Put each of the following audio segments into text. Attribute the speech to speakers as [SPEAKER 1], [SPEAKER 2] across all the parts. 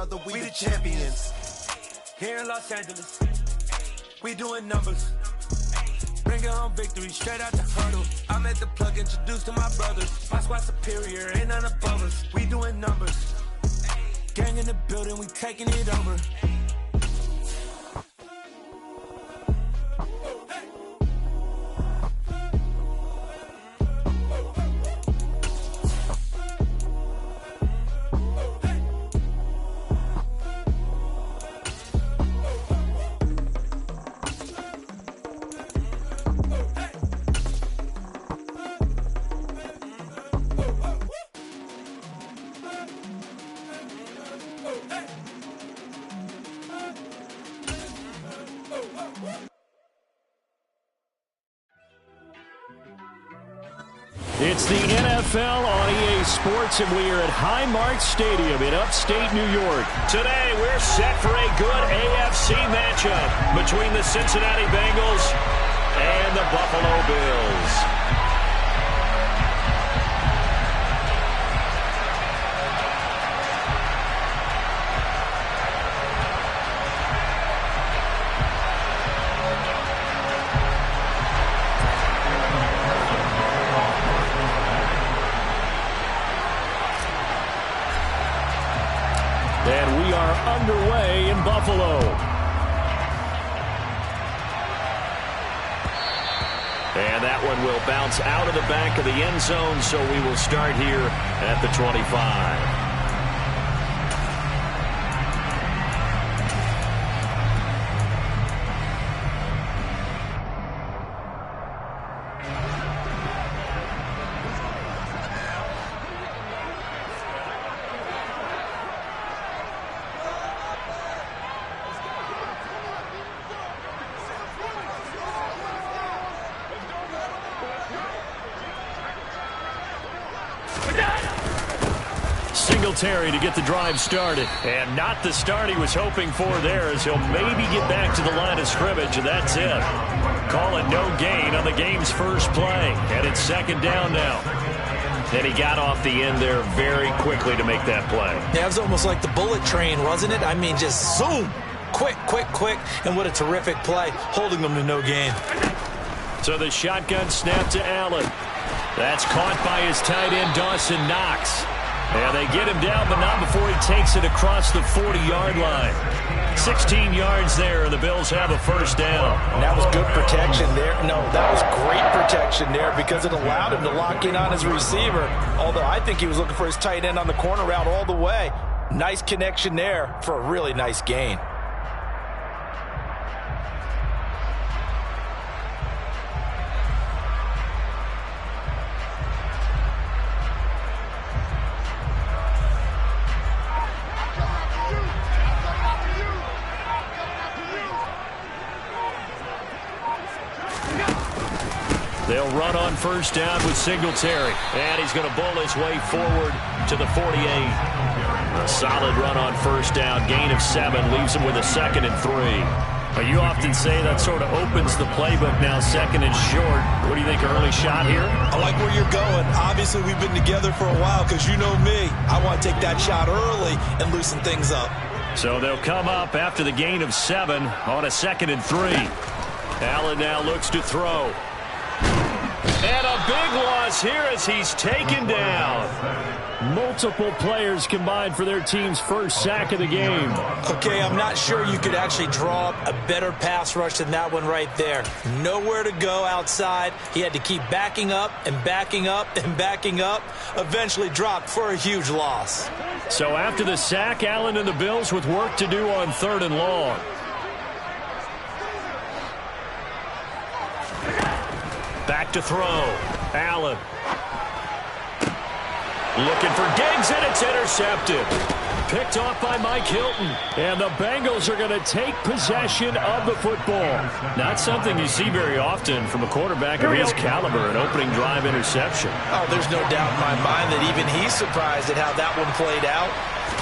[SPEAKER 1] brother, we the champions. Here in Los Angeles, we doing numbers. Bringing home victory straight out the huddle. I'm at the plug, introduced to my brothers. My squad superior, ain't none above us. We doing numbers. Gang in the building, we taking it over.
[SPEAKER 2] It's the NFL on EA Sports, and we are at Highmark Stadium in upstate New York. Today, we're set for a good AFC matchup between the Cincinnati Bengals and the Buffalo Bills. And we are underway in Buffalo. And that one will bounce out of the back of the end zone, so we will start here at the 25. Singletary to get the drive started. And not the start he was hoping for there, as he'll maybe get back to the line of scrimmage, and that's it. Call it no gain on the game's first play. And it's second down now. And he got off the end there very quickly to make that play.
[SPEAKER 3] Yeah, it was almost like the bullet train, wasn't it? I mean, just zoom. Quick, quick, quick. And what a terrific play, holding them to no gain.
[SPEAKER 2] So the shotgun snap to Allen. That's caught by his tight end, Dawson Knox. And they get him down, but not before he takes it across the 40-yard line. 16 yards there, and the Bills have a first down.
[SPEAKER 3] And that was good protection there. No, that was great protection there because it allowed him to lock in on his receiver. Although I think he was looking for his tight end on the corner route all the way. Nice connection there for a really nice gain.
[SPEAKER 2] They'll run on first down with Singletary. And he's going to bowl his way forward to the 48. A solid run on first down. Gain of 7 leaves him with a 2nd and 3. Now, you often say that sort of opens the playbook now, 2nd and short. What do you think, early shot here?
[SPEAKER 3] I like where you're going. Obviously, we've been together for a while because you know me. I want to take that shot early and loosen things up.
[SPEAKER 2] So they'll come up after the gain of 7 on a 2nd and 3. Allen now looks to throw. And a big loss here as he's taken down. Multiple players combined for their team's first sack of the game.
[SPEAKER 3] Okay, I'm not sure you could actually draw up a better pass rush than that one right there. Nowhere to go outside. He had to keep backing up and backing up and backing up. Eventually dropped for a huge loss.
[SPEAKER 2] So after the sack, Allen and the Bills with work to do on 3rd and long. Back to throw. Allen. Looking for Diggs, and it's intercepted. Picked off by Mike Hilton. And the Bengals are going to take possession of the football. Not something you see very often from a quarterback of his caliber, an opening drive interception.
[SPEAKER 3] Oh, there's no doubt in my mind that even he's surprised at how that one played out.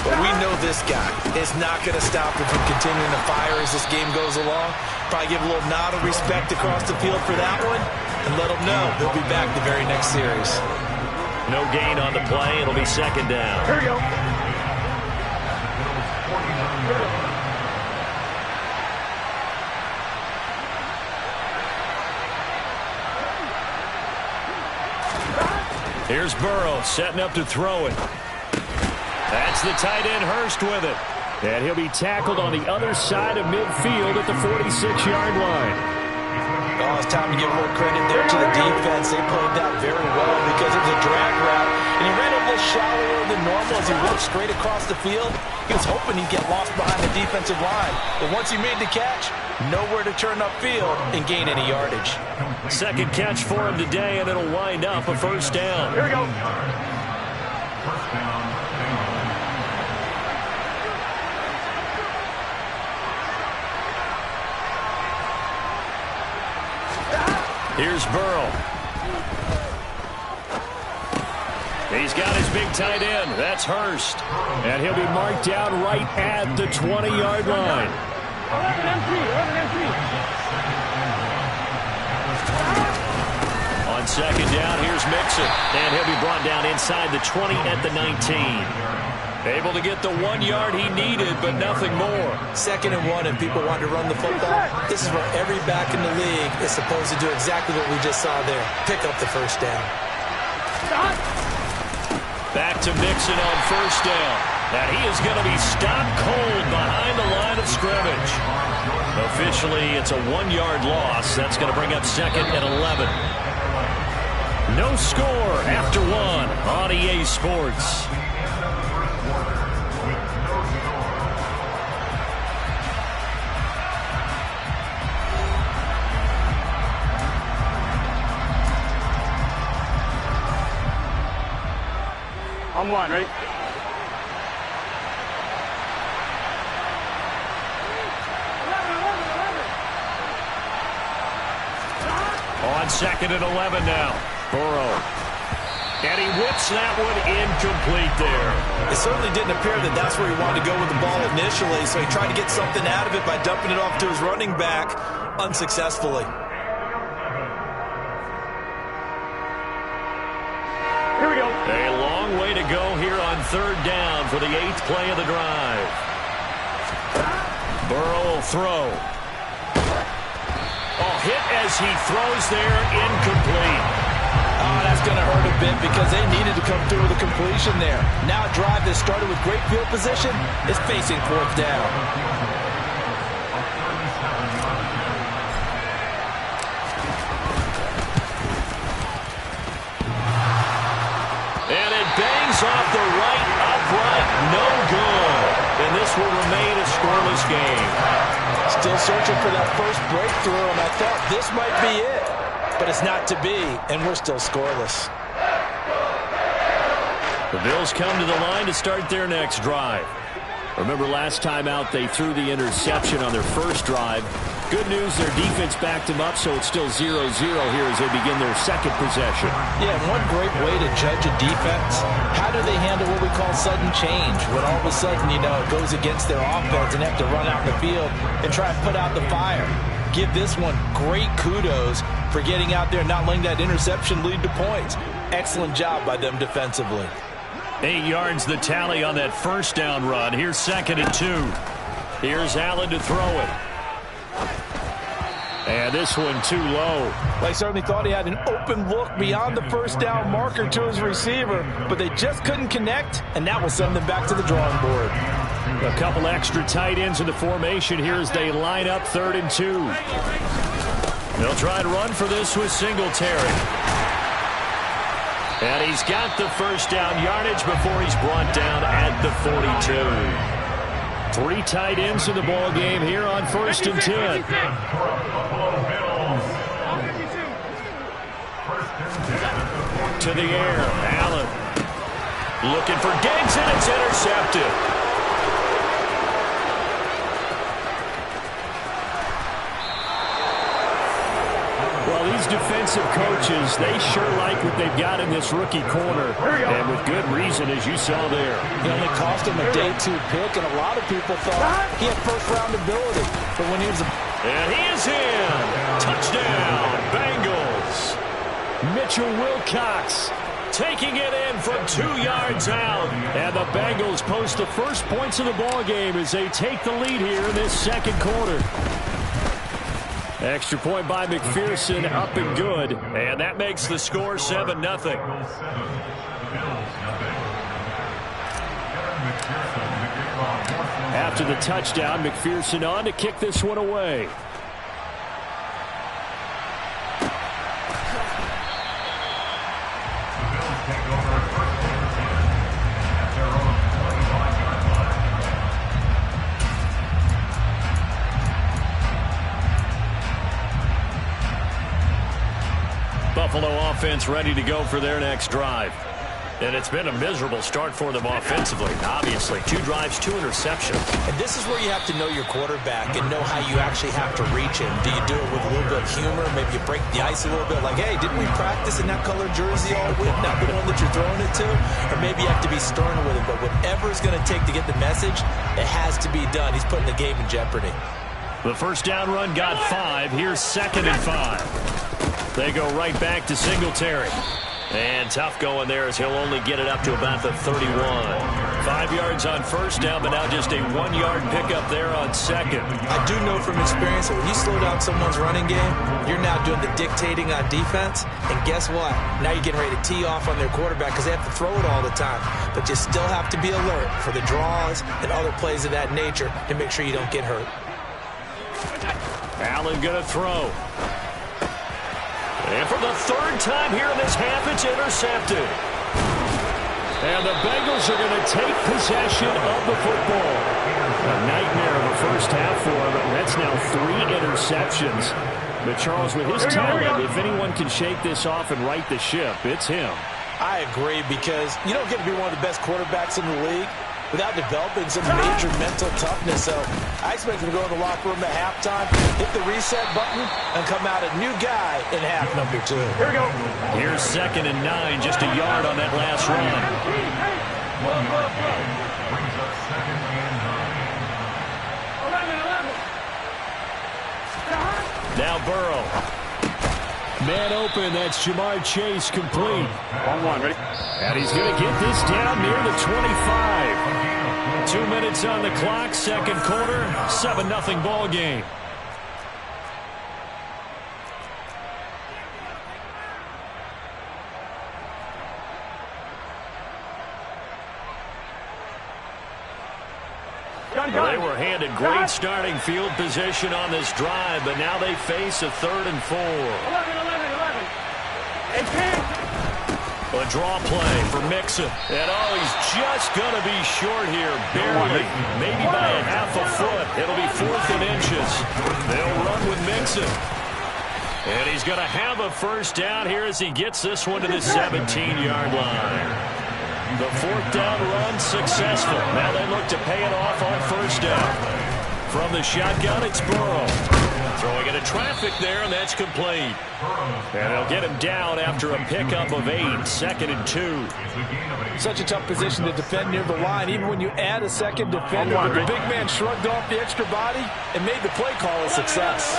[SPEAKER 3] But we know this guy is not going to stop him from continuing to fire as this game goes along. Probably give a little nod of respect across the field for that one and let him know he'll be back the very next series.
[SPEAKER 2] No gain on the play. It'll be 2nd down.
[SPEAKER 4] Here we go.
[SPEAKER 2] Here's Burrow setting up to throw it. That's the tight end Hurst with it. And he'll be tackled on the other side of midfield at the 46-yard line.
[SPEAKER 3] Oh, it's time to give more credit there to the defense. They played that very well because it was a drag route, and he ran a little shallower than normal as he walked straight across the field. He was hoping he'd get lost behind the defensive line, but once he made the catch, nowhere to turn upfield and gain any yardage.
[SPEAKER 2] Second catch for him today, and it'll wind up a first down.
[SPEAKER 4] Here we go.
[SPEAKER 2] Here's Burrow. He's got his big tight end. That's Hurst. And he'll be marked down right at the 20-yard line. On second down, here's Mixon. And he'll be brought down inside the 20 at the 19. Able to get the 1 yard he needed, but nothing more.
[SPEAKER 3] 2nd and 1, and people want to run the football. This is where every back in the league is supposed to do exactly what we just saw there. Pick up the first down.
[SPEAKER 2] Back to Mixon on first down. And he is going to be stopped cold behind the line of scrimmage. Officially, it's a 1 yard loss. That's going to bring up 2nd and 11. No score after 1 on EA Sports.
[SPEAKER 4] On one, right?
[SPEAKER 2] On 2nd and 11 now. Burrow. And he whips that one incomplete there.
[SPEAKER 3] It certainly didn't appear that that's where he wanted to go with the ball initially, so he tried to get something out of it by dumping it off to his running back unsuccessfully.
[SPEAKER 4] Here we go.
[SPEAKER 2] A long way to go here on 3rd down for the 8th play of the drive. Burrow will throw. Oh, hit as he throws there, incomplete.
[SPEAKER 3] Oh, that's going to hurt a bit because they needed to come through with a completion there. Now a drive that started with great field position is facing 4th down.
[SPEAKER 2] And it bangs off the right upright, no good. And this will remain a scoreless game.
[SPEAKER 3] Still searching for that first breakthrough, and I thought this might be it. But it's not to be, and we're still scoreless.
[SPEAKER 2] The Bills come to the line to start their next drive. Remember last time out they threw the interception on their first drive. Good news, their defense backed them up, so it's still 0-0 here as they begin their second possession.
[SPEAKER 3] Yeah, one great way to judge a defense, how do they handle what we call sudden change? When all of a sudden, you know, it goes against their offense and they have to run out the field and try to put out the fire. Give this one great kudos for getting out there and not letting that interception lead to points. Excellent job by them defensively.
[SPEAKER 2] 8 yards the tally on that first down run. Here's 2nd and 2. Here's Allen to throw it. And this one too low.
[SPEAKER 3] They certainly thought he had an open look beyond the first down marker to his receiver, but they just couldn't connect, and that will send them back to the drawing board.
[SPEAKER 2] A couple extra tight ends in the formation here as they line up 3rd and 2. They'll try to run for this with Singletary. And he's got the first down yardage before he's brought down at the 42. 3 tight ends in the ball game here on 1st and 10. To the air, Allen. Looking for Diggs, and it's intercepted. Well, these defensive coaches, they sure like what they've got in this rookie corner. And with good reason, as you saw there.
[SPEAKER 3] He only cost him a day 2 pick, and a lot of people thought he had first-round ability. But when he was
[SPEAKER 2] And he is in. Touchdown, Bengals. Mitchell Wilcox taking it in from 2 yards out. And the Bengals post the first points of the ball game as they take the lead here in this second quarter. Extra point by McPherson, up and good. And that makes the score 7-0. After the touchdown, McPherson on to kick this one away. Buffalo offense ready to go for their next drive. And it's been a miserable start for them offensively. Obviously, 2 drives, 2 interceptions.
[SPEAKER 3] And this is where you have to know your quarterback and know how you actually have to reach him. Do you do it with a little bit of humor? Maybe you break the ice a little bit. Like, hey, didn't we practice in that colored jersey all week? Not the one that you're throwing it to? Or maybe you have to be stern with him. But whatever it's going to take to get the message, it has to be done. He's putting the game in jeopardy.
[SPEAKER 2] The first down run got 5. Here's 2nd and 5. They go right back to Singletary. And tough going there as he'll only get it up to about the 31. 5 yards on first down, but now just a 1-yard pickup there on 2nd.
[SPEAKER 3] I do know from experience that when you slow down someone's running game, you're now doing the dictating on defense. And guess what? Now you're getting ready to tee off on their quarterback because they have to throw it all the time. But you still have to be alert for the draws and other plays of that nature to make sure you don't get hurt.
[SPEAKER 2] Allen going to throw. And for the 3rd time here in this half, it's intercepted. And the Bengals are going to take possession of the football. A nightmare of a first half for them. That's now 3 interceptions. But Charles, with his talent, if anyone can shake this off and right the ship, it's him.
[SPEAKER 3] I agree, because you don't get to be one of the best quarterbacks in the league without developing some major mental toughness. So I expect him to go in the locker room at halftime, hit the reset button, and come out a new guy in half number 2.
[SPEAKER 4] Here we go.
[SPEAKER 2] Here's 2nd and 9, just a yard on that last run. Now Burrow. Man open, that's Jamar Chase complete.
[SPEAKER 4] 1-1, ready?
[SPEAKER 2] And he's going to get this down near the 25. 2 minutes on the clock, 2nd quarter, 7-0 ball game. Well, they were handed great starting field position on this drive, but now they face a 3rd and 4.
[SPEAKER 4] 11.
[SPEAKER 2] A draw play for Mixon. And oh, he's just going to be short here, barely. Maybe by a half a foot. It'll be 4th and inches. They'll run with Mixon. And he's going to have a first down here as he gets this one to the 17-yard line. The 4th down run successful. Now they look to pay it off on first down. From the shotgun, it's Burrow. Throwing into traffic there, and that's complete. And they'll get him down after a pickup of 8, 2nd and 2.
[SPEAKER 3] Such a tough position to defend near the line, even when you add a second defender. But the big man shrugged off the extra body and made the play call a success.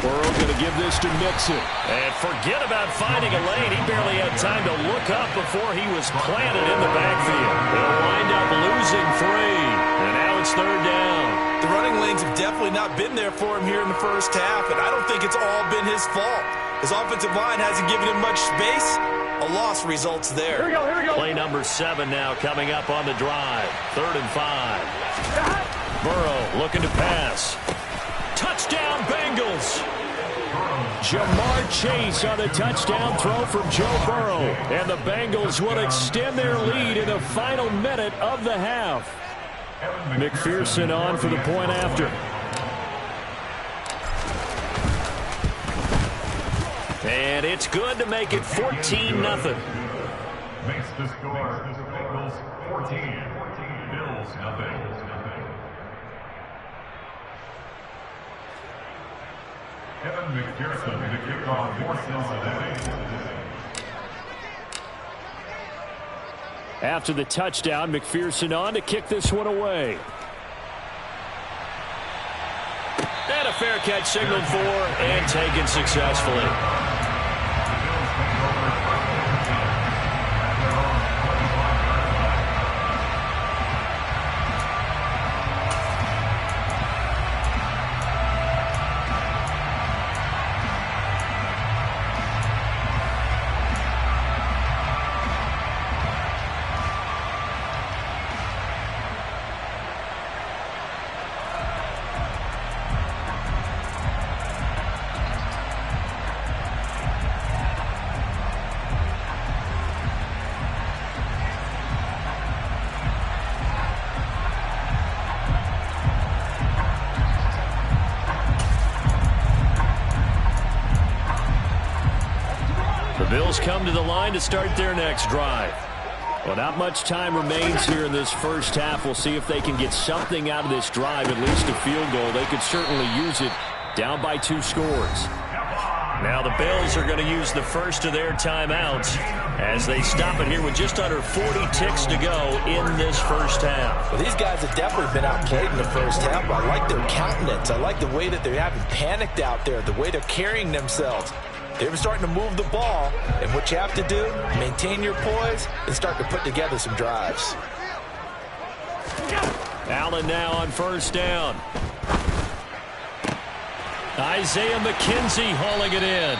[SPEAKER 2] Burrow going to give this to Mixon. And forget about finding a lane. He barely had time to look up before he was planted in the backfield. They'll wind up losing 3. And now it's 3rd down.
[SPEAKER 3] The running lanes have definitely not been there for him here in the first half, and I don't think it's all been his fault. His offensive line hasn't given him much space. A loss results there.
[SPEAKER 4] Here we go.
[SPEAKER 2] Play number 7 now coming up on the drive. 3rd and 5. Burrow looking to pass. Touchdown, Bengals. Jamar Chase on the touchdown throw from Joe Burrow. And the Bengals will extend their lead in the final minute of the half. McPherson on for the point after. And it's good to make it 14-0.
[SPEAKER 5] Makes the score Bengals 14, Bills nothing. Kevin McPherson to kick off for Cincinnati.
[SPEAKER 2] After the touchdown, McPherson on to kick this one away. And a fair catch signaled for and taken successfully. Bills come to the line to start their next drive. Well, not much time remains here in this first half. We'll see if they can get something out of this drive, at least a field goal. They could certainly use it, down by 2 scores. Now the Bills are going to use the first of their timeouts as they stop it here with just under 40 ticks to go in this first half.
[SPEAKER 3] Well, these guys have definitely been outplayed in the first half. I like their countenance. I like the way that they're having panicked out there, the way they're carrying themselves. They were starting to move the ball, and what you have to do, maintain your poise and start to put together some drives.
[SPEAKER 2] Allen now on first down. Isaiah McKenzie hauling it in.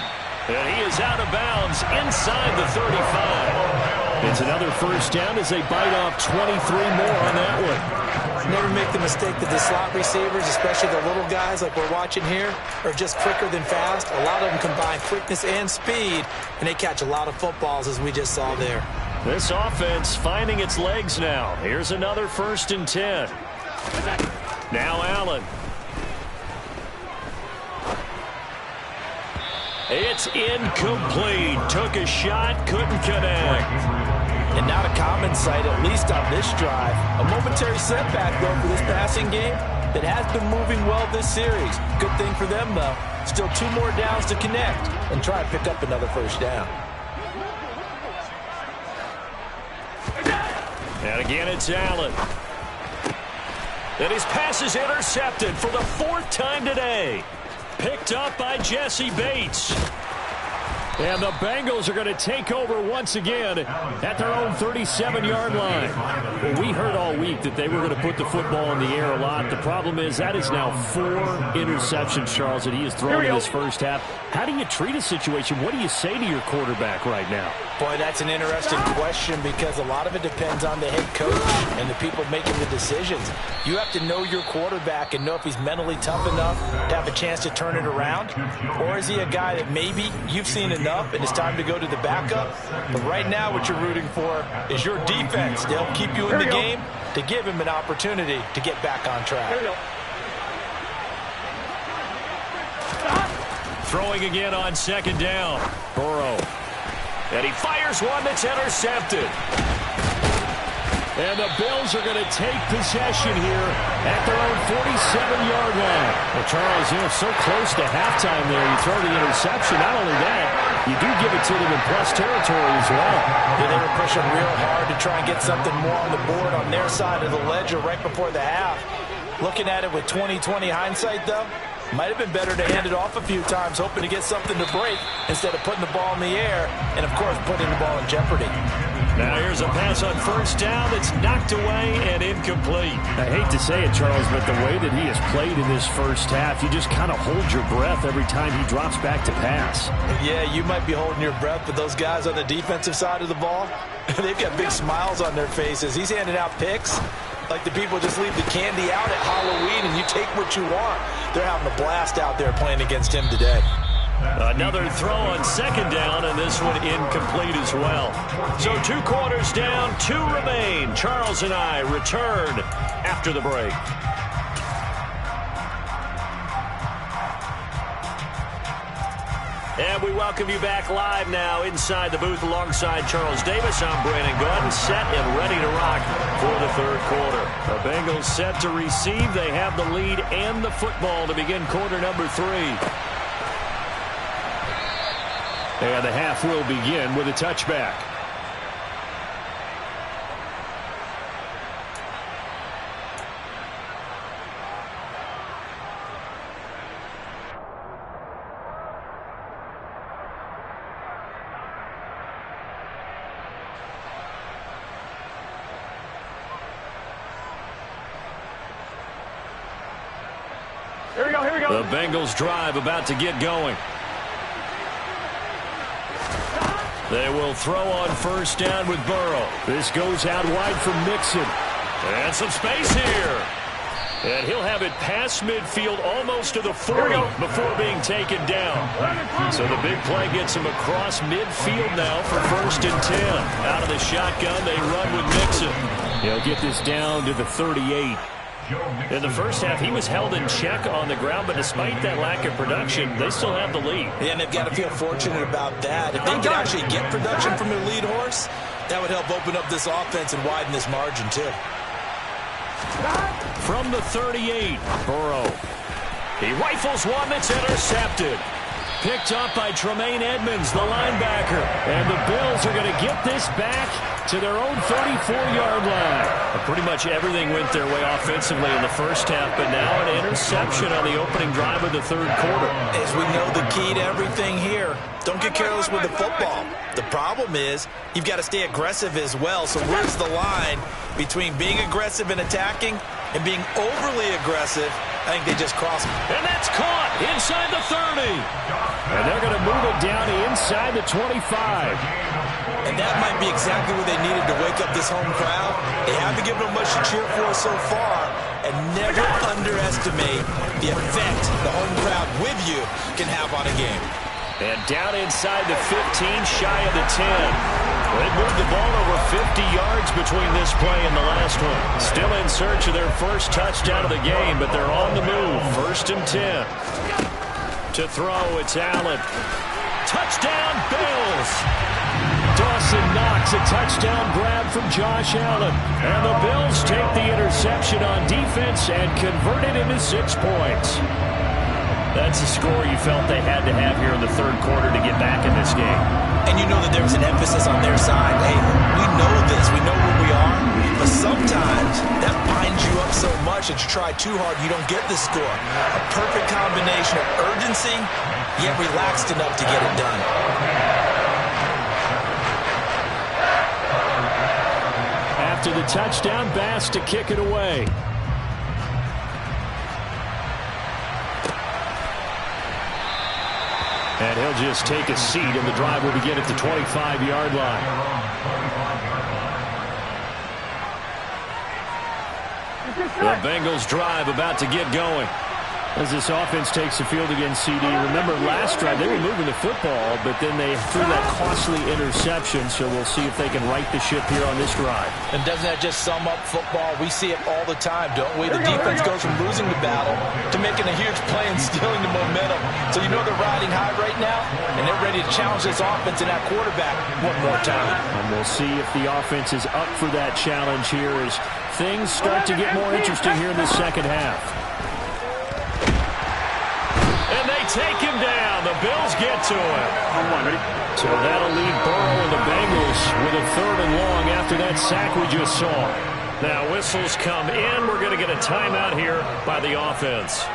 [SPEAKER 2] And he is out of bounds inside the 35. It's another first down as they bite off 23 more on that one.
[SPEAKER 3] Never make the mistake that the slot receivers, especially the little guys like we're watching here, are just quicker than fast. A lot of them combine quickness and speed, and they catch a lot of footballs as we just saw there.
[SPEAKER 2] This offense finding its legs now. Here's another 1st and 10. Now Allen. It's incomplete. Took a shot, couldn't connect.
[SPEAKER 3] And not a common sight, at least on this drive. A momentary setback, though, for this passing game that has been moving well this series. Good thing for them, though. Still 2 more downs to connect and try and pick up another first down.
[SPEAKER 2] And again, it's Allen. And his pass is intercepted for the 4th time today. Picked up by Jesse Bates. And the Bengals are going to take over once again at their own 37-yard line. Well, we heard all week that they were going to put the football in the air a lot. The problem is that is now 4 interceptions, Charles, that he has thrown in this first half. How do you treat a situation? What do you say to your quarterback right now?
[SPEAKER 3] Boy, that's an interesting question because a lot of it depends on the head coach and the people making the decisions. You have to know your quarterback and know if he's mentally tough enough to have a chance to turn it around, or is he a guy that maybe you've seen enough and it's time to go to the backup. But right now what you're rooting for is your defense to help keep you in the game, to give him an opportunity to get back on track.
[SPEAKER 2] Throwing again on 2nd down. Burrow. And he fires one that's intercepted. And the Bills are going to take possession here at their own 47-yard line. Well, Charles, so close to halftime there. You throw the interception. Not only that, you do give it to them in plus territory as well.
[SPEAKER 3] Yeah, they were pushing real hard to try and get something more on the board on their side of the ledger right before the half. Looking at it with 20/20 hindsight, though, might have been better to hand it off a few times, hoping to get something to break instead of putting the ball in the air and, of course, putting the ball in jeopardy.
[SPEAKER 2] Now here's a pass on first down that's knocked away and incomplete. I hate to say it, Charles, but the way that he has played in this first half, you just kind of hold your breath every time he drops back to pass.
[SPEAKER 3] Yeah, you might be holding your breath, but those guys on the defensive side of the ball, they've got big smiles on their faces. He's handing out picks like the people just leave the candy out at Halloween and you take what you want. They're having a blast out there playing against him today.
[SPEAKER 2] Another throw on 2nd down, and this one incomplete as well. So 2 quarters down, 2 remain. Charles and I return after the break. And we welcome you back live now inside the booth alongside Charles Davis. I'm Brandon Gordon, set and ready to rock for the 3rd quarter. The Bengals set to receive. They have the lead and the football to begin quarter number 3. And the half will begin with a touchback.
[SPEAKER 4] Here we go, here we go.
[SPEAKER 2] The Bengals drive about to get going. They will throw on first down with Burrow. This goes out wide for Mixon. And some space here. And he'll have it past midfield almost to the 40 before being taken down. So the big play gets him across midfield now for 1st and 10. Out of the shotgun, they run with Mixon. He'll get this down to the 38. In the first half, he was held in check on the ground, but despite that lack of production, they still have the lead.
[SPEAKER 3] Yeah, and they've got to feel fortunate about that. If they can actually get production from their lead horse, that would help open up this offense and widen this margin, too.
[SPEAKER 2] From the 38, Burrow. He rifles one that's intercepted. Picked up by Tremaine Edmonds, the linebacker. And the Bills are going to get this back to their own 34-yard line. Pretty much everything went their way offensively in the first half, but now an interception on the opening drive of the third quarter.
[SPEAKER 3] As we know, the key to everything here, don't get careless with the football. The problem is you've got to stay aggressive as well. So where's the line between being aggressive and attacking and being overly aggressive? I think they just crossed.
[SPEAKER 2] And that's caught inside the 30. And they're going to move it down inside the 25.
[SPEAKER 3] And that might be exactly what they needed to wake up this home crowd. They haven't given them much to cheer for so far. And never underestimate the effect the home crowd with you can have on a game.
[SPEAKER 2] And down inside the 15, shy of the 10. They moved the ball over 50 yards between this play and the last one. Still in search of their first touchdown of the game, but they're on the move. 1st and 10. To throw, it's Allen. Touchdown, Bills! Dawson Knox, a touchdown grab from Josh Allen. And the Bills take the interception on defense and convert it into 6 points. That's a score you felt they had to have here in the third quarter to get back in this game.
[SPEAKER 3] And you know that there was an emphasis on their side. Hey, we know this. We know where we are. But sometimes that binds you up so much that you try too hard, you don't get the score. A perfect combination of urgency, yet relaxed enough to get it done.
[SPEAKER 2] After the touchdown, Bass to kick it away. And he'll just take a seat, and the drive will begin at the 25-yard line. The Bengals drive about to get going. As this offense takes the field against CD, remember last drive they were moving the football, but then they threw that costly interception, so we'll see if they can right the ship here on this drive.
[SPEAKER 3] And doesn't that just sum up football? We see it all the time, don't we? The defense goes from losing the battle to making a huge play and stealing the momentum. So you know they're riding high right now, and they're ready to challenge this offense and that quarterback one more time.
[SPEAKER 2] And we'll see if the offense is up for that challenge here as things start to get more interesting here in the second half. Take him down. The Bills get to him. So that'll leave Burrow and the Bengals with a 3rd and long after that sack we just saw. Now whistles come in. We're going to get a timeout here by the offense.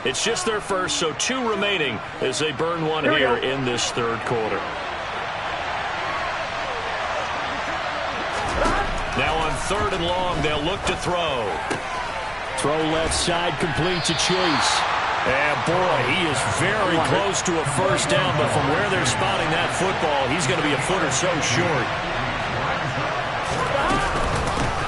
[SPEAKER 2] It's just their first, so 2 remaining as they burn one here in this third quarter. Now on 3rd and long, they'll look to throw. Throw left side, complete to Chase. And, boy, he is very close to a first down, but from where they're spotting that football, he's going to be a foot or so short.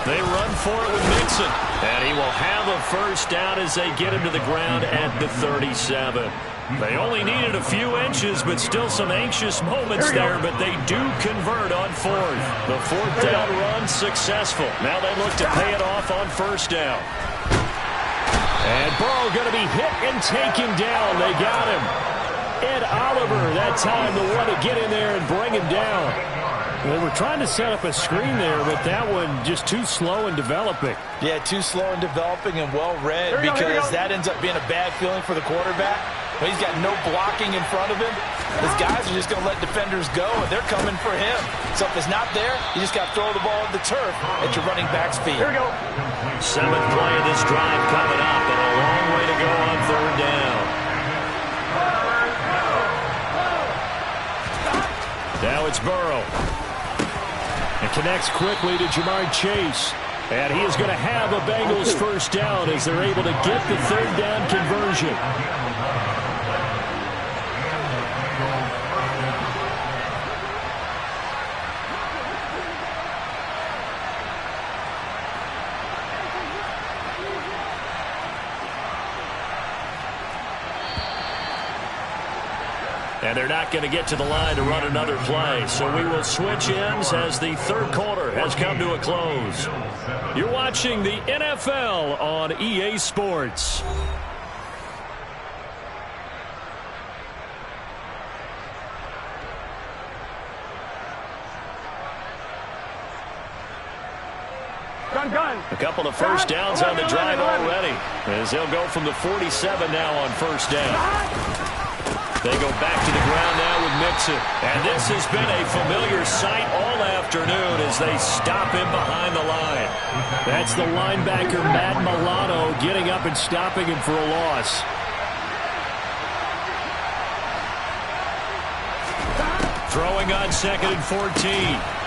[SPEAKER 2] They run for it with Mixon, and he will have a first down as they get him to the ground at the 37. They only needed a few inches, but still some anxious moments there, but they do convert on 4th. The 4th down run successful. Now they look to pay it off on first down. And Burrow going to be hit and taken down. They got him. Ed Oliver that time the one to get in there and bring him down. They were trying to set up a screen there, but that one just too slow in developing.
[SPEAKER 3] Yeah, too slow in developing and well read because that ends up being a bad feeling for the quarterback. When he's got no blocking in front of him, his guys are just going to let defenders go, and they're coming for him. So if it's not there, you just got to throw the ball at the turf at your running back's feet.
[SPEAKER 4] Here we go.
[SPEAKER 2] 7th play of this drive coming up, and a long way to go on 3rd down. Now it's Burrow. It connects quickly to Jamar Chase. And he is going to have a Bengals first down as they're able to get the 3rd down conversion. And they're not going to get to the line to run another play. So we will switch ends as the third quarter has come to a close. You're watching the NFL on EA Sports. A couple of first downs on the drive already, as they'll go from the 47 now on first down. They go back to the ground now with Mixon. And this has been a familiar sight all afternoon as they stop him behind the line. That's the linebacker, Madden getting up and stopping him for a loss. Throwing on 2nd and 14.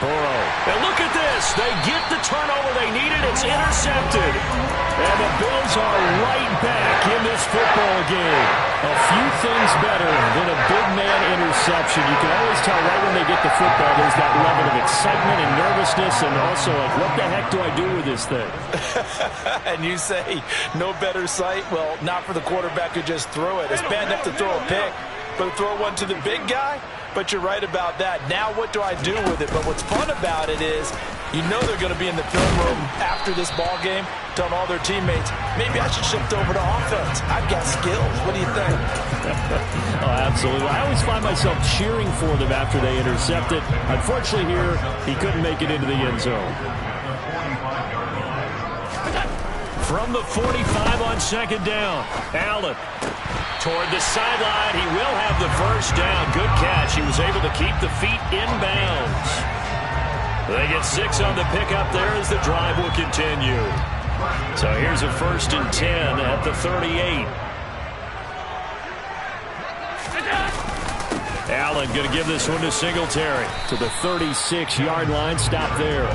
[SPEAKER 2] Burrow. And look at this. They get the turnover they needed. It's intercepted. And the Bills are right back in this football game. A few things better than a big man interception. You can always tell right when they get the football, there's that level of excitement and nervousness, and also like, what the heck do I do with this thing?
[SPEAKER 3] And you say, no better sight? Well, not for the quarterback who just threw it. It's bad enough to throw a pick, but to throw one to the big guy? But you're right about that. Now what do I do with it? But what's fun about it is you know they're going to be in the film room after this ball game telling all their teammates, maybe I should shift over to offense. I've got skills. What do you think?
[SPEAKER 2] Oh, absolutely. I always find myself cheering for them after they intercept it. Unfortunately here, he couldn't make it into the end zone. From the 45 on 2nd down, Allen. Toward the sideline, he will have the first down. Good catch. He was able to keep the feet in bounds. They get 6 on the pickup there as the drive will continue. So here's a 1st and 10 at the 38. Allen going to give this one to Singletary to the 36-yard line. Stop there.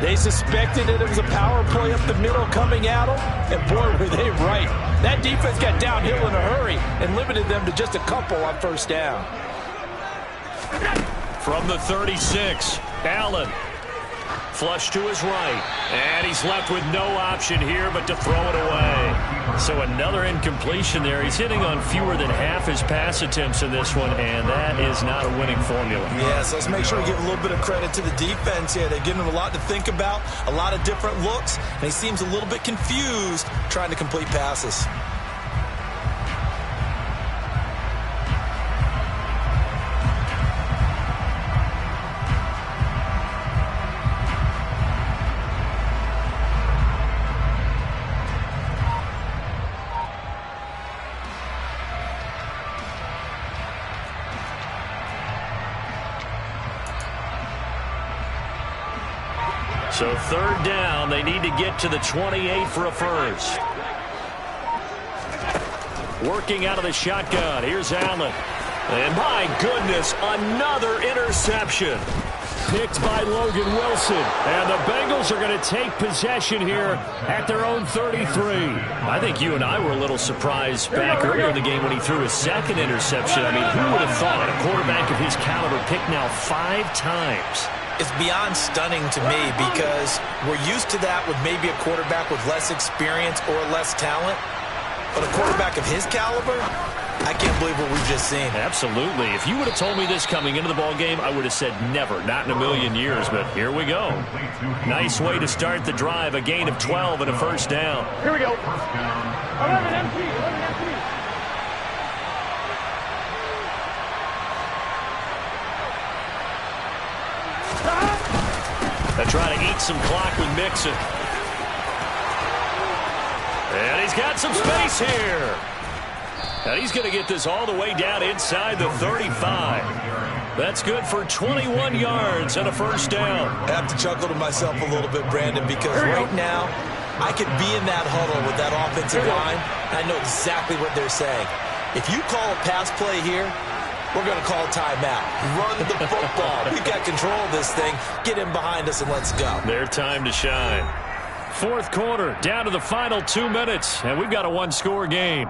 [SPEAKER 3] They suspected that it was a power play up the middle coming at them, and boy, were they right. That defense got downhill in a hurry and limited them to just a couple on first down.
[SPEAKER 2] From the 36, Allen. Flush to his right. And he's left with no option here but to throw it away. So another incompletion there. He's hitting on fewer than half his pass attempts in this one, and that is not a winning formula.
[SPEAKER 3] Yeah, so let's make sure we give a little bit of credit to the defense here. They're giving him a lot to think about, a lot of different looks, and he seems a little bit confused trying to complete passes.
[SPEAKER 2] So 3rd down, they need to get to the 28 for a first. Working out of the shotgun, here's Allen. And my goodness, another interception. Picked by Logan Wilson. And the Bengals are going to take possession here at their own 33. I think you and I were a little surprised back earlier in the game when he threw his 2nd interception. I mean, who would have thought a quarterback of his caliber picked now 5 times?
[SPEAKER 3] It's beyond stunning to me because we're used to that with maybe a quarterback with less experience or less talent. But a quarterback of his caliber, I can't believe what we've just seen.
[SPEAKER 2] Absolutely. If you would have told me this coming into the ball game, I would have said never, not in a million years. But here we go. Nice way to start the drive. A gain of 12 and a first down.
[SPEAKER 4] Here we go. 11 empty. 11 empty.
[SPEAKER 2] They're trying to eat some clock with Mixon. And he's got some space here. And he's going to get this all the way down inside the 35. That's good for 21 yards and a first down.
[SPEAKER 3] I have to chuckle to myself a little bit, Brandon, because right now I could be in that huddle with that offensive line. I know exactly what they're saying. If you call a pass play here, we're going to call a timeout. Run the football. We've got control of this thing. Get in behind us and let's go.
[SPEAKER 2] Their time to shine. 4th quarter, down to the final 2 minutes, and we've got a one-score game.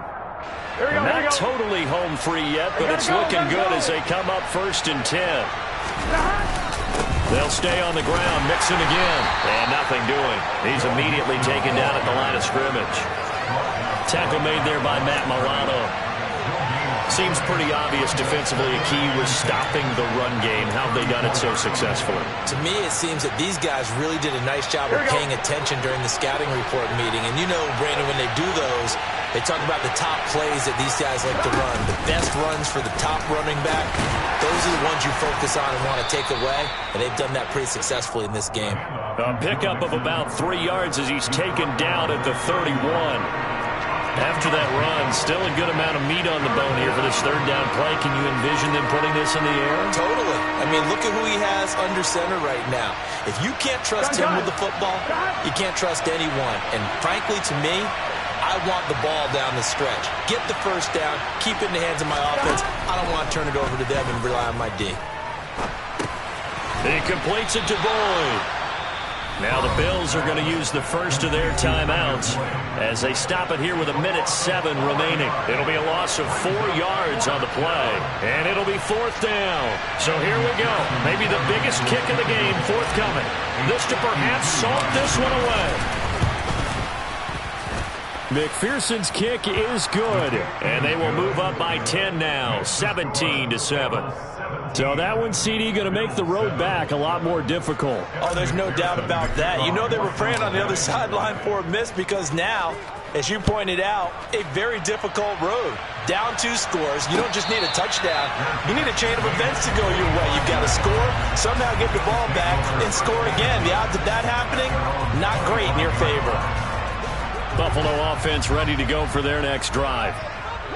[SPEAKER 2] Not totally home free yet, but it's looking good as they come up 1st and 10. They'll stay on the ground, Mixon again, and nothing doing. He's immediately taken down at the line of scrimmage. Tackle made there by Matt Milano. Seems pretty obvious defensively a key was stopping the run game. How have they done it so successfully?
[SPEAKER 3] To me, it seems that these guys really did a nice job of paying attention during the scouting report meeting. And you know, Brandon, when they do those, they talk about the top plays that these guys like to run. The best runs for the top running back, those are the ones you focus on and want to take away. And they've done that pretty successfully in this game.
[SPEAKER 2] A pickup of about 3 yards as he's taken down at the 31. After that run, still a good amount of meat on the bone here for this third down play. Can you envision them putting this in the air?
[SPEAKER 3] Totally. I mean, look at who he has under center right now. If you can't trust him with the football, you can't trust anyone. And frankly, to me, I want the ball down the stretch. Get the first down, keep it in the hands of my offense. I don't want to turn it over to them and rely on my D.
[SPEAKER 2] He completes it to Boyd. Now the Bills are going to use the first of their timeouts as they stop it here with 1:07 remaining. It'll be a loss of 4 yards on the play, and it'll be 4th down. So here we go. Maybe the biggest kick of the game forthcoming. This to perhaps salt this one away. McPherson's kick is good, and they will move up by 10 now, 17-7. So that one, CD, going to make the road back a lot more difficult.
[SPEAKER 3] Oh, there's no doubt about that. You know they were praying on the other sideline for a miss because now, as you pointed out, a very difficult road. Down 2 scores. You don't just need a touchdown. You need a chain of events to go your way. You've got to score, somehow get the ball back, and score again. The odds of that happening, not great in your favor.
[SPEAKER 2] Buffalo offense ready to go for their next drive.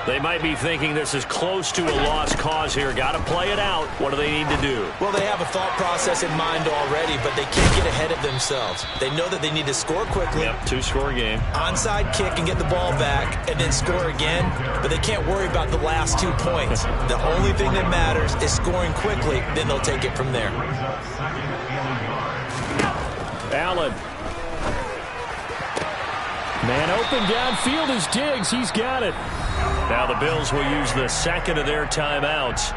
[SPEAKER 2] They might be thinking this is close to a lost cause here. Got to play it out. What do they need to do?
[SPEAKER 3] Well, they have a thought process in mind already, but they can't get ahead of themselves. They know that they need to score quickly.
[SPEAKER 2] Yep, 2-score game.
[SPEAKER 3] Onside kick and get the ball back and then score again, but they can't worry about the last 2 points. The only thing that matters is scoring quickly, then they'll take it from there.
[SPEAKER 2] Allen. Man open downfield is Diggs. He's got it. Now the Bills will use the second of their timeouts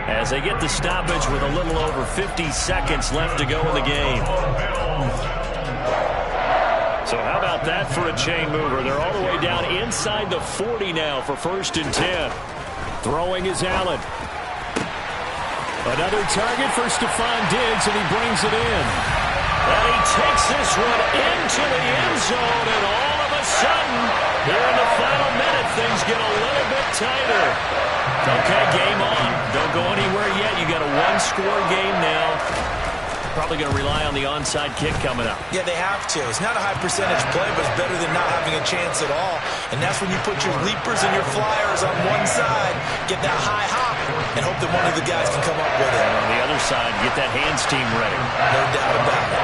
[SPEAKER 2] as they get the stoppage with a little over 50 seconds left to go in the game. So how about that for a chain mover? They're all the way down inside the 40 now for 1st and 10. Throwing is Allen. Another target for Stephon Diggs, and he brings it in. And he takes this one into the end zone, and all of a sudden, here in the final minute, things get a little bit tighter. Okay, game on. Don't go anywhere yet. You got a 1-score game now. Probably going to rely on the onside kick coming up.
[SPEAKER 3] Yeah, they have to. It's not a high percentage play, but it's better than not having a chance at all. And that's when you put your leapers and your flyers on one side, get that high hop, and hope that one of the guys can come up with it.
[SPEAKER 2] And on the other side, get that hands team ready.
[SPEAKER 3] No doubt about it.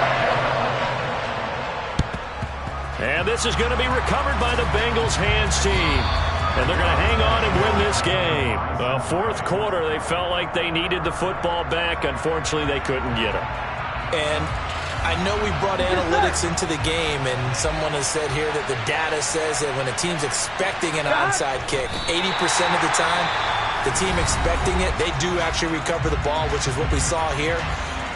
[SPEAKER 2] And this is going to be recovered by the Bengals hands team. And they're going to hang on and win this game. Well, 4th quarter, they felt like they needed the football back. Unfortunately, they couldn't get it.
[SPEAKER 3] And I know we brought analytics into the game, and someone has said here that the data says that when a team's expecting an onside kick, 80% of the time, the team expecting it, they do actually recover the ball, which is what we saw here.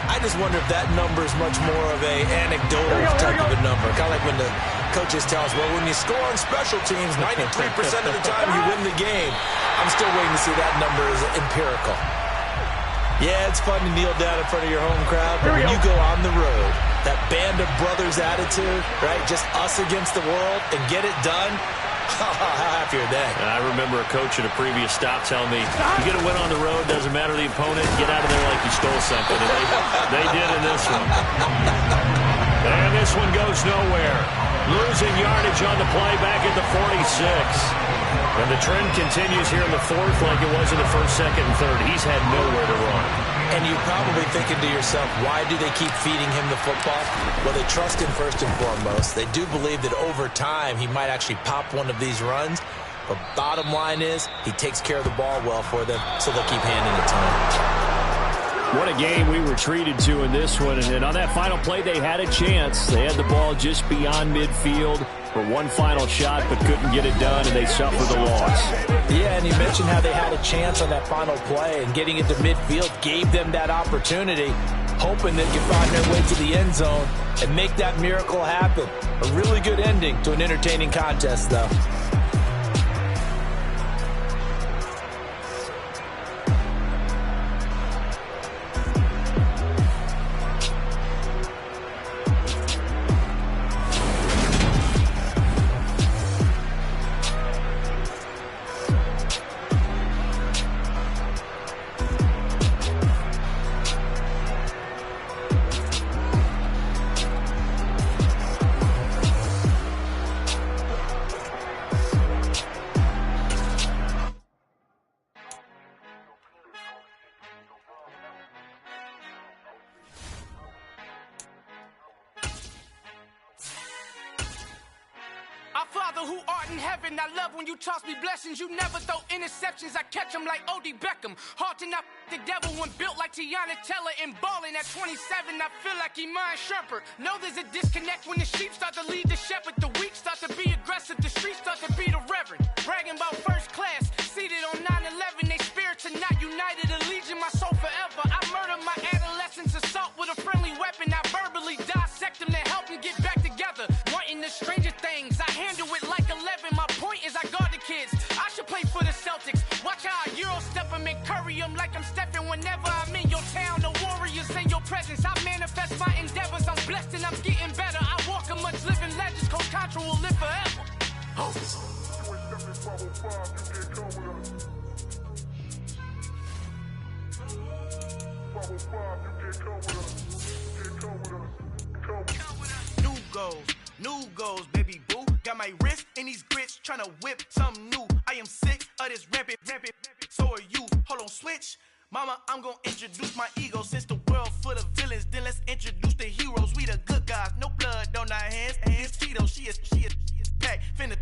[SPEAKER 3] I just wonder if that number is much more of a anecdotal type of a number. Kind of like when the coaches tell us, well, when you score on special teams, 93% of the time you win the game. I'm still waiting to see that number is empirical. Yeah, it's fun to kneel down in front of your home crowd, but when you go on the road, that band of brothers attitude, right, just us against the world and get it done, how happy are they?
[SPEAKER 2] I remember a coach at a previous stop telling me, you get a win on the road, doesn't matter the opponent, get out of there like you stole something. And they did in this one. And this one goes nowhere. Losing yardage on the play back at the 46. And the trend continues here in the 4th like it was in the 1st, 2nd, and 3rd. He's had nowhere to run.
[SPEAKER 3] And you're probably thinking to yourself, why do they keep feeding him the football? Well, they trust him first and foremost. They do believe that over time he might actually pop one of these runs. But bottom line is he takes care of the ball well for them, so they'll keep handing it to him.
[SPEAKER 2] What a game we were treated to in this one. And on that final play, they had a chance. They had the ball just beyond midfield for one final shot, but couldn't get it done, and they suffered the loss.
[SPEAKER 3] Yeah, and you mentioned how they had a chance on that final play, and getting it to midfield gave them that opportunity, hoping they could find their way to the end zone and make that miracle happen. A really good ending to an entertaining contest, though.
[SPEAKER 1] Father who art in heaven, I love when you toss me blessings. You never throw interceptions, I catch them like O.D. Beckham. Hard to not the devil when built like Tiana Teller and balling at 27. I feel like Iman Shumpert. Know there's a disconnect when the sheep start to lead the shepherd. The weak start to be aggressive, the streets start to be the reverend. Bragging about first class, seated on 9/11. They spirits are not united, a legion, my soul forever. I murdered my adolescence, assault with a friendly weapon. I verbally dissect them to help them get back together. Wanting the stranger things, I handle it like 11. My point is I guard the kids. I should play for the Celtics. Watch how I Euro step them and curry them like I'm stepping. Whenever I'm in your town, the warriors in your presence. I manifest my endeavors. I'm blessed and I'm getting better. I walk a much living legends. Coach Contra will live forever. New goals, baby boo. Got my wrist in these grits, tryna whip something new. I am sick of this rampant. So are you. Hold on, switch. Mama, I'm gonna introduce my ego. Since the world full of villains, then let's introduce the heroes. We the good guys, no blood on our hands. Hands Tito, she is back. Finna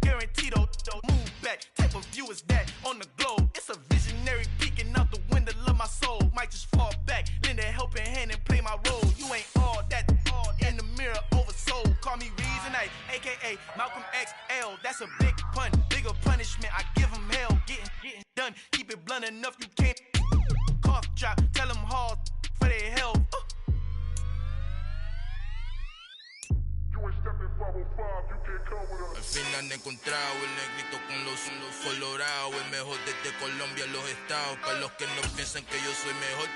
[SPEAKER 1] guarantee though. Move back. Type of view is that on the globe. It's a visionary peeking out the window of my soul. Might just fall back, lend a helping hand and play my role. You ain't all that in the mirror oversold. Call me Reason I, aka Malcolm XL. That's a big pun, bigger punishment. I give him hell, getting done. Keep it blunt enough, you can't. Cough drop, tell them hard for their health.
[SPEAKER 6] Al fin han encontrado el negrito con los colorados, el mejor desde Colombia, los estados. Para los que no piensan que yo soy mejor,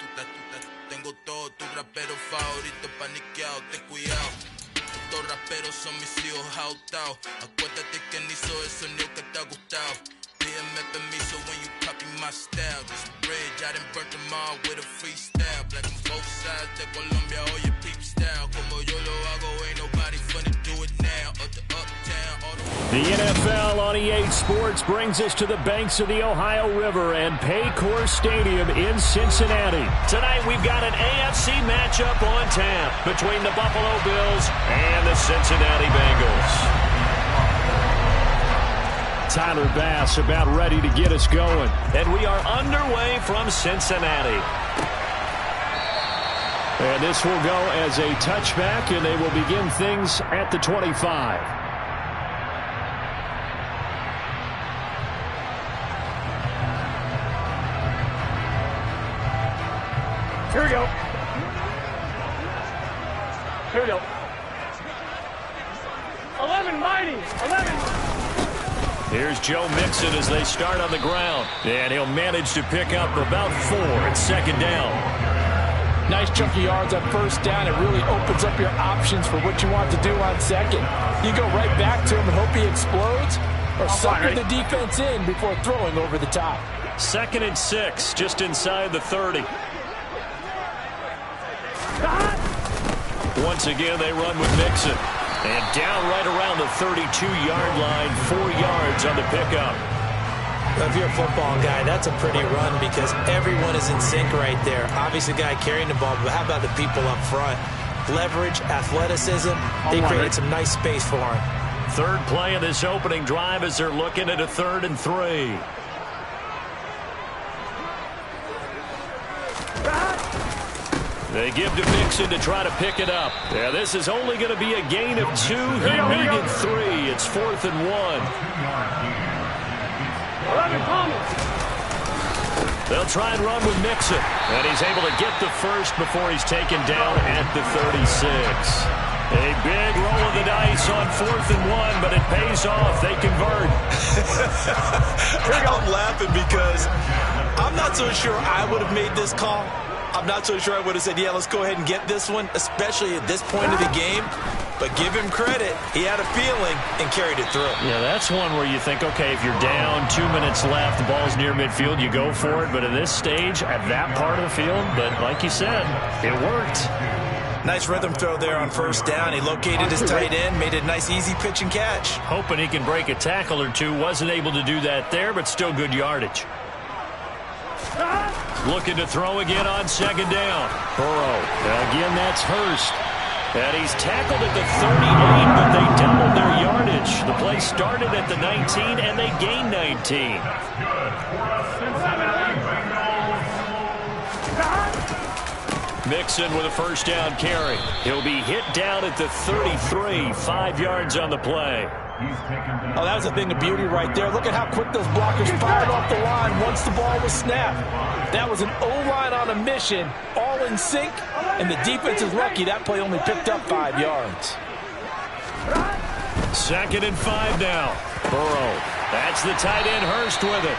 [SPEAKER 6] tengo todos tus raperos favoritos paniqueados, ten cuidado. Estos raperos son mis hijos adoptados. Acuérdate que ni soy el sonido que te ha gustado. Pídeme permiso when you copy my style. This bridge, I done burnt them all with a freestyle. Black on both sides de Colombia, oye peep style. Como yo lo hago, ain't nobody finna do it now. Up to uptown, all the
[SPEAKER 2] NFL on EA Sports brings us to the banks of the Ohio River and Paycor Stadium in Cincinnati. Tonight we've got an AFC matchup on tap between the Buffalo Bills and the Cincinnati Bengals. Tyler Bass about ready to get us going. And we are underway from Cincinnati. And this will go as a touchback, and they will begin things at the 25. Here we go. Here we go. 11 mighty. 11. Here's Joe Mixon as they start on the ground. And he'll manage to pick up about 4 at second down.
[SPEAKER 7] Nice chunky yards on first down. It really opens up your options for what you want to do on second. You go right back to him and hope he explodes, or sucker the defense in before throwing over the top.
[SPEAKER 2] 2nd and 6, just inside the 30. Once again, they run with Mixon. And down right around the 32-yard line, 4 yards on the pickup.
[SPEAKER 3] If you're a football guy, that's a pretty run because everyone is in sync right there. Obviously, the guy carrying the ball, but how about the people up front? Leverage, athleticism, they created some nice space for him.
[SPEAKER 2] Third play of this opening drive as they're looking at a 3rd and 3. They give to Mixon to try to pick it up. Yeah, this is only going to be a gain of 2. He needed 3. It's 4th and 1. They'll try and run with Mixon. And he's able to get the first before he's taken down at the 36. A big roll of the dice on 4th and 1, but it pays off. They convert.
[SPEAKER 3] I'm laughing because I'm not so sure I would have made this call. I'm not so sure I would have said, yeah, let's go ahead and get this one, especially at this point of the game. But give him credit. He had a feeling and carried it through.
[SPEAKER 2] Yeah, that's one where you think, okay, if you're down, 2 minutes left, the ball's near midfield, you go for it. But at this stage, at that part of the field, but like you said, it worked.
[SPEAKER 3] Nice rhythm throw there on first down. He located his tight end, made a nice easy pitch and catch.
[SPEAKER 2] Hoping he can break a tackle or two. Wasn't able to do that there, but still good yardage. Looking to throw again on 2nd down. Burrow. Again, that's Hurst. And he's tackled at the 38, but they doubled their yardage. The play started at the 19, and they gain 19. Mixon with a first down carry. He'll be hit down at the 33, 5 yards on the play.
[SPEAKER 3] Oh, that was a thing of beauty right there. Look at how quick those blockers fired off the line once the ball was snapped. That was an O-line on a mission, all in sync, and the defense is lucky that play only picked up 5 yards.
[SPEAKER 2] 2nd and 5 now. Burrow. That's the tight end Hurst with it.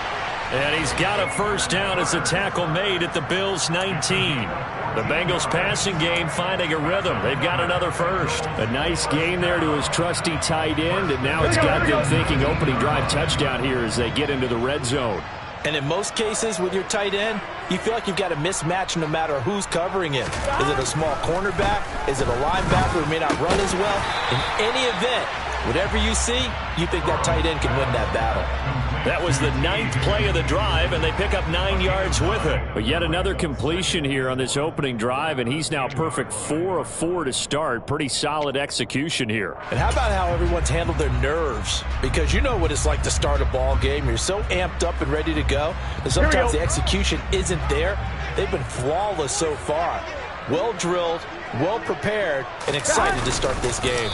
[SPEAKER 2] And he's got a first down as a tackle made at the Bills' 19. The Bengals passing game finding a rhythm. They've got another first. A nice gain there to his trusty tight end, and now it's got them thinking opening drive touchdown here as they get into the red zone.
[SPEAKER 3] And in most cases with your tight end, you feel like you've got a mismatch no matter who's covering it. Is it a small cornerback? Is it a linebacker who may not run as well? In any event, whatever you see, you think that tight end can win that battle.
[SPEAKER 2] That was the 9th play of the drive, and they pick up 9 yards with it. But yet another completion here on this opening drive, and he's now perfect 4 of 4 to start. Pretty solid execution here.
[SPEAKER 3] And how about how everyone's handled their nerves? Because you know what it's like to start a ball game. You're so amped up and ready to go, and sometimes the execution isn't there. They've been flawless so far. Well drilled, well prepared, and excited to start this game.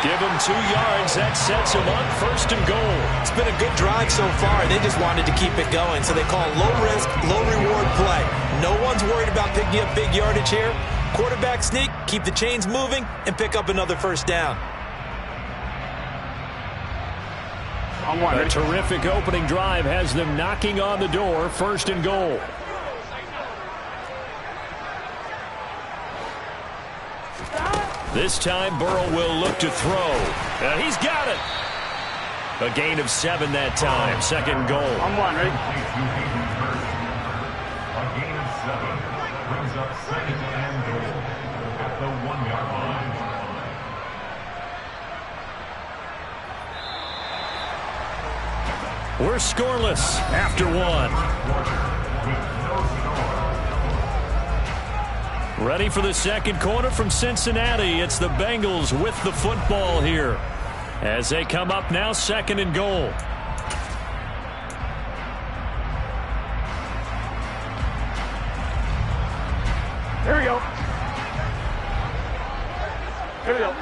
[SPEAKER 2] Give him 2 yards. That sets him up 1st and goal.
[SPEAKER 3] It's been a good drive so far. They just wanted to keep it going, so they call it low-risk, low-reward play. No one's worried about picking up big yardage here. Quarterback sneak, keep the chains moving, and pick up another first down.
[SPEAKER 2] A terrific opening drive has them knocking on the door. 1st and goal. This time, Burrow will look to throw. And he's got it. A gain of 7 that time. 2nd goal.
[SPEAKER 4] I'm one, right?
[SPEAKER 5] A gain of 7 brings up 2nd and goal at the 1-yard line.
[SPEAKER 2] We're scoreless after 1. Ready for the 2nd quarter from Cincinnati. It's the Bengals with the football here as they come up now 2nd and goal.
[SPEAKER 4] Here we go. Here we go.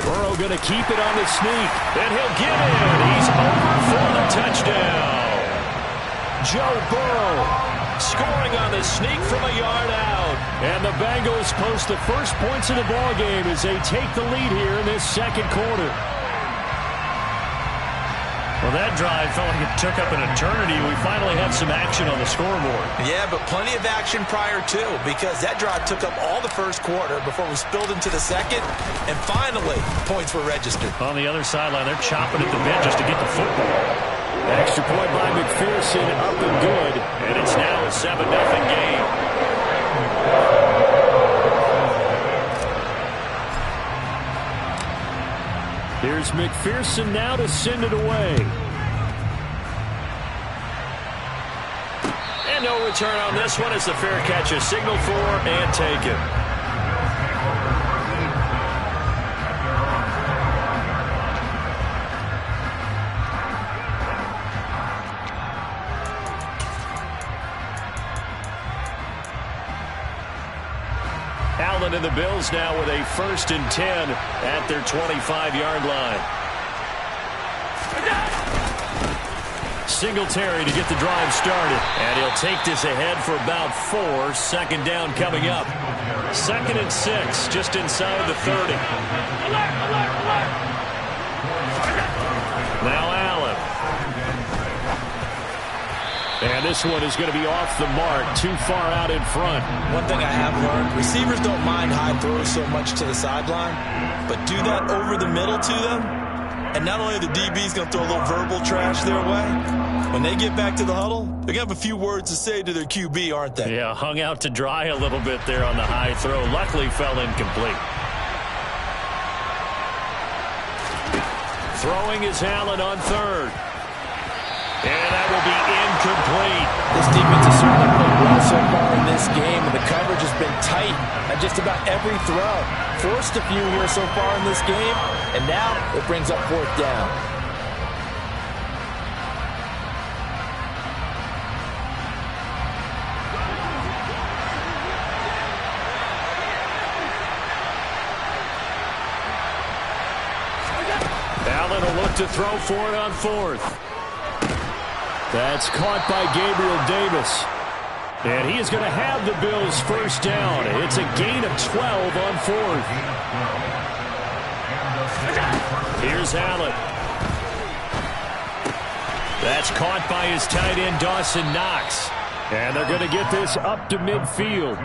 [SPEAKER 2] Burrow going to keep it on the sneak, and he'll get in. He's over for the touchdown. Joe Burrow scoring on the sneak from a yard out. And the Bengals post the first points of the ball game as they take the lead here in this 2nd quarter. Well, that drive felt like it took up an eternity. We finally have some action on the scoreboard.
[SPEAKER 3] Yeah, but plenty of action prior to, because that drive took up all the 1st quarter before we spilled into the 2nd, and finally, points were registered.
[SPEAKER 2] On the other sideline, they're chopping at the bit just to get the football. Extra point by McPherson, up and good, and it's now a 7-0 game. Here's McPherson now to send it away. And no return on this one as the fair catch is signaled for and taken. Allen and the Bills now with a 1st and 10 at their 25-yard line. Singletary to get the drive started. And he'll take this ahead for about 4. 2nd down coming up. 2nd and 6 just inside the 30. Now Allen. And this one is going to be off the mark, too far out in front.
[SPEAKER 3] One thing I have learned, receivers don't mind high throws so much to the sideline, but do that over the middle to them, and not only are the DBs going to throw a little verbal trash their way, when they get back to the huddle, they're going to have a few words to say to their QB, aren't they?
[SPEAKER 2] Yeah, hung out to dry a little bit there on the high throw. Luckily fell incomplete. Throwing is Allen on 3rd. And that will be incomplete.
[SPEAKER 3] This defense has certainly played well so far in this game, and the coverage has been tight on just about every throw.
[SPEAKER 7] forced a few here so far in this game, and now it brings up 4th down.
[SPEAKER 2] Allen will look to throw for it on 4th. That's caught by Gabriel Davis. And he is going to have the Bills' 1st down. It's a gain of 12 on 4th. Here's Allen. That's caught by his tight end, Dawson Knox. And they're going to get this up to midfield.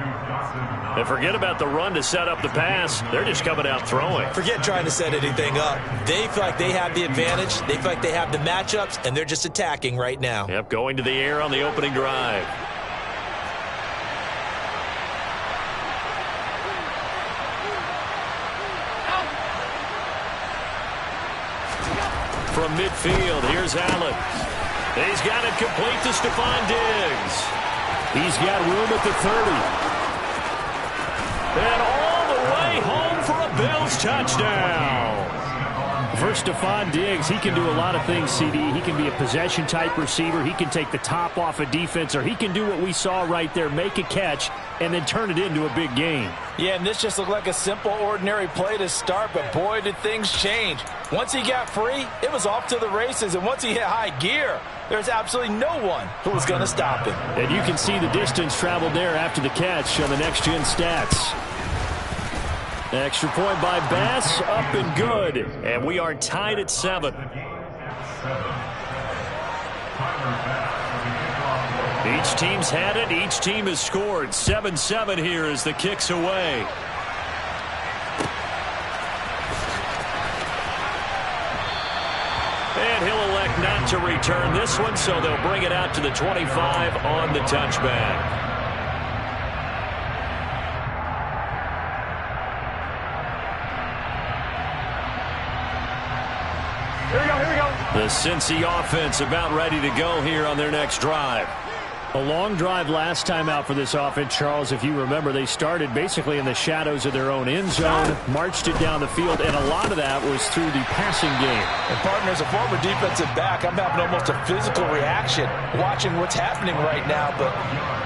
[SPEAKER 2] And forget about the run to set up the pass. They're just coming out throwing.
[SPEAKER 3] Forget trying to set anything up. They feel like they have the advantage. They feel like they have the matchups, and they're just attacking right now.
[SPEAKER 2] Yep, going to the air on the opening drive. From midfield, here's Allen. He's got it complete to Stephon Diggs. He's got room at the 30. And all the way home for a Bills touchdown. For Stephon Diggs, he can do a lot of things, CD. He can be a possession-type receiver. He can take the top off a defense, or he can do what we saw right there, make a catch, and then turn it into a big game.
[SPEAKER 7] Yeah, and this just looked like a simple, ordinary play to start, but boy, did things change. Once he got free, it was off to the races, and once he hit high gear, there's absolutely no one who was going to stop him.
[SPEAKER 2] And you can see the distance traveled there after the catch on the next-gen stats. Extra point by Bass, up and good. And we are tied at 7. Each team's had it. Each team has scored. 7-7 here as the kick's away. And he'll elect not to return this one, so they'll bring it out to the 25 on the touchback. The Cincy offense about ready to go here on their next drive. A long drive last time out for this offense, Charles. If you remember, they started basically in the shadows of their own end zone, marched it down the field, and a lot of that was through the passing game.
[SPEAKER 7] And partner, as a former defensive back, I'm having almost a physical reaction watching what's happening right now. But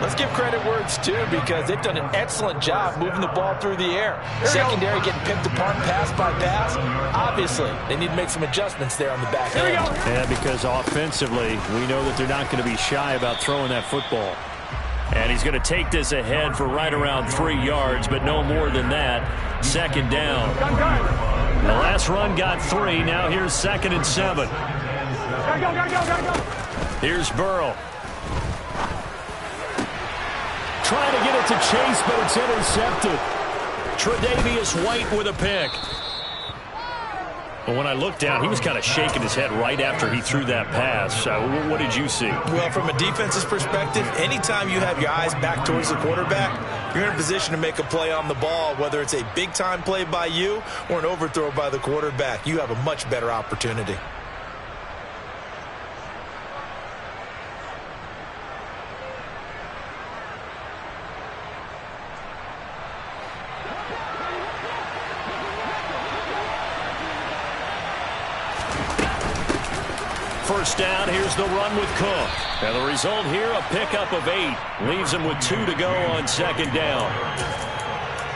[SPEAKER 7] let's give credit where it's due, because they've done an excellent job moving the ball through the air. Secondary getting picked apart pass by pass. Obviously, they need to make some adjustments there on the back end.
[SPEAKER 2] Yeah, because offensively, we know that they're not going to be shy about throwing that football. And he's going to take this ahead for right around 3 yards, but no more than that. 2nd down. The last run got 3. Now here's 2nd and 7. Here's Burrow. Trying to get it to Chase, but it's intercepted. Tre'Davious White with a pick. But when I looked down, he was kind of shaking his head right after he threw that pass. What did you see?
[SPEAKER 3] Well, from a defense's perspective, anytime you have your eyes back towards the quarterback, you're in a position to make a play on the ball, whether it's a big-time play by you or an overthrow by the quarterback. You have a much better opportunity.
[SPEAKER 2] First down, here's the run with Cook. And the result here, a pickup of 8. Leaves him with 2 to go on 2nd down.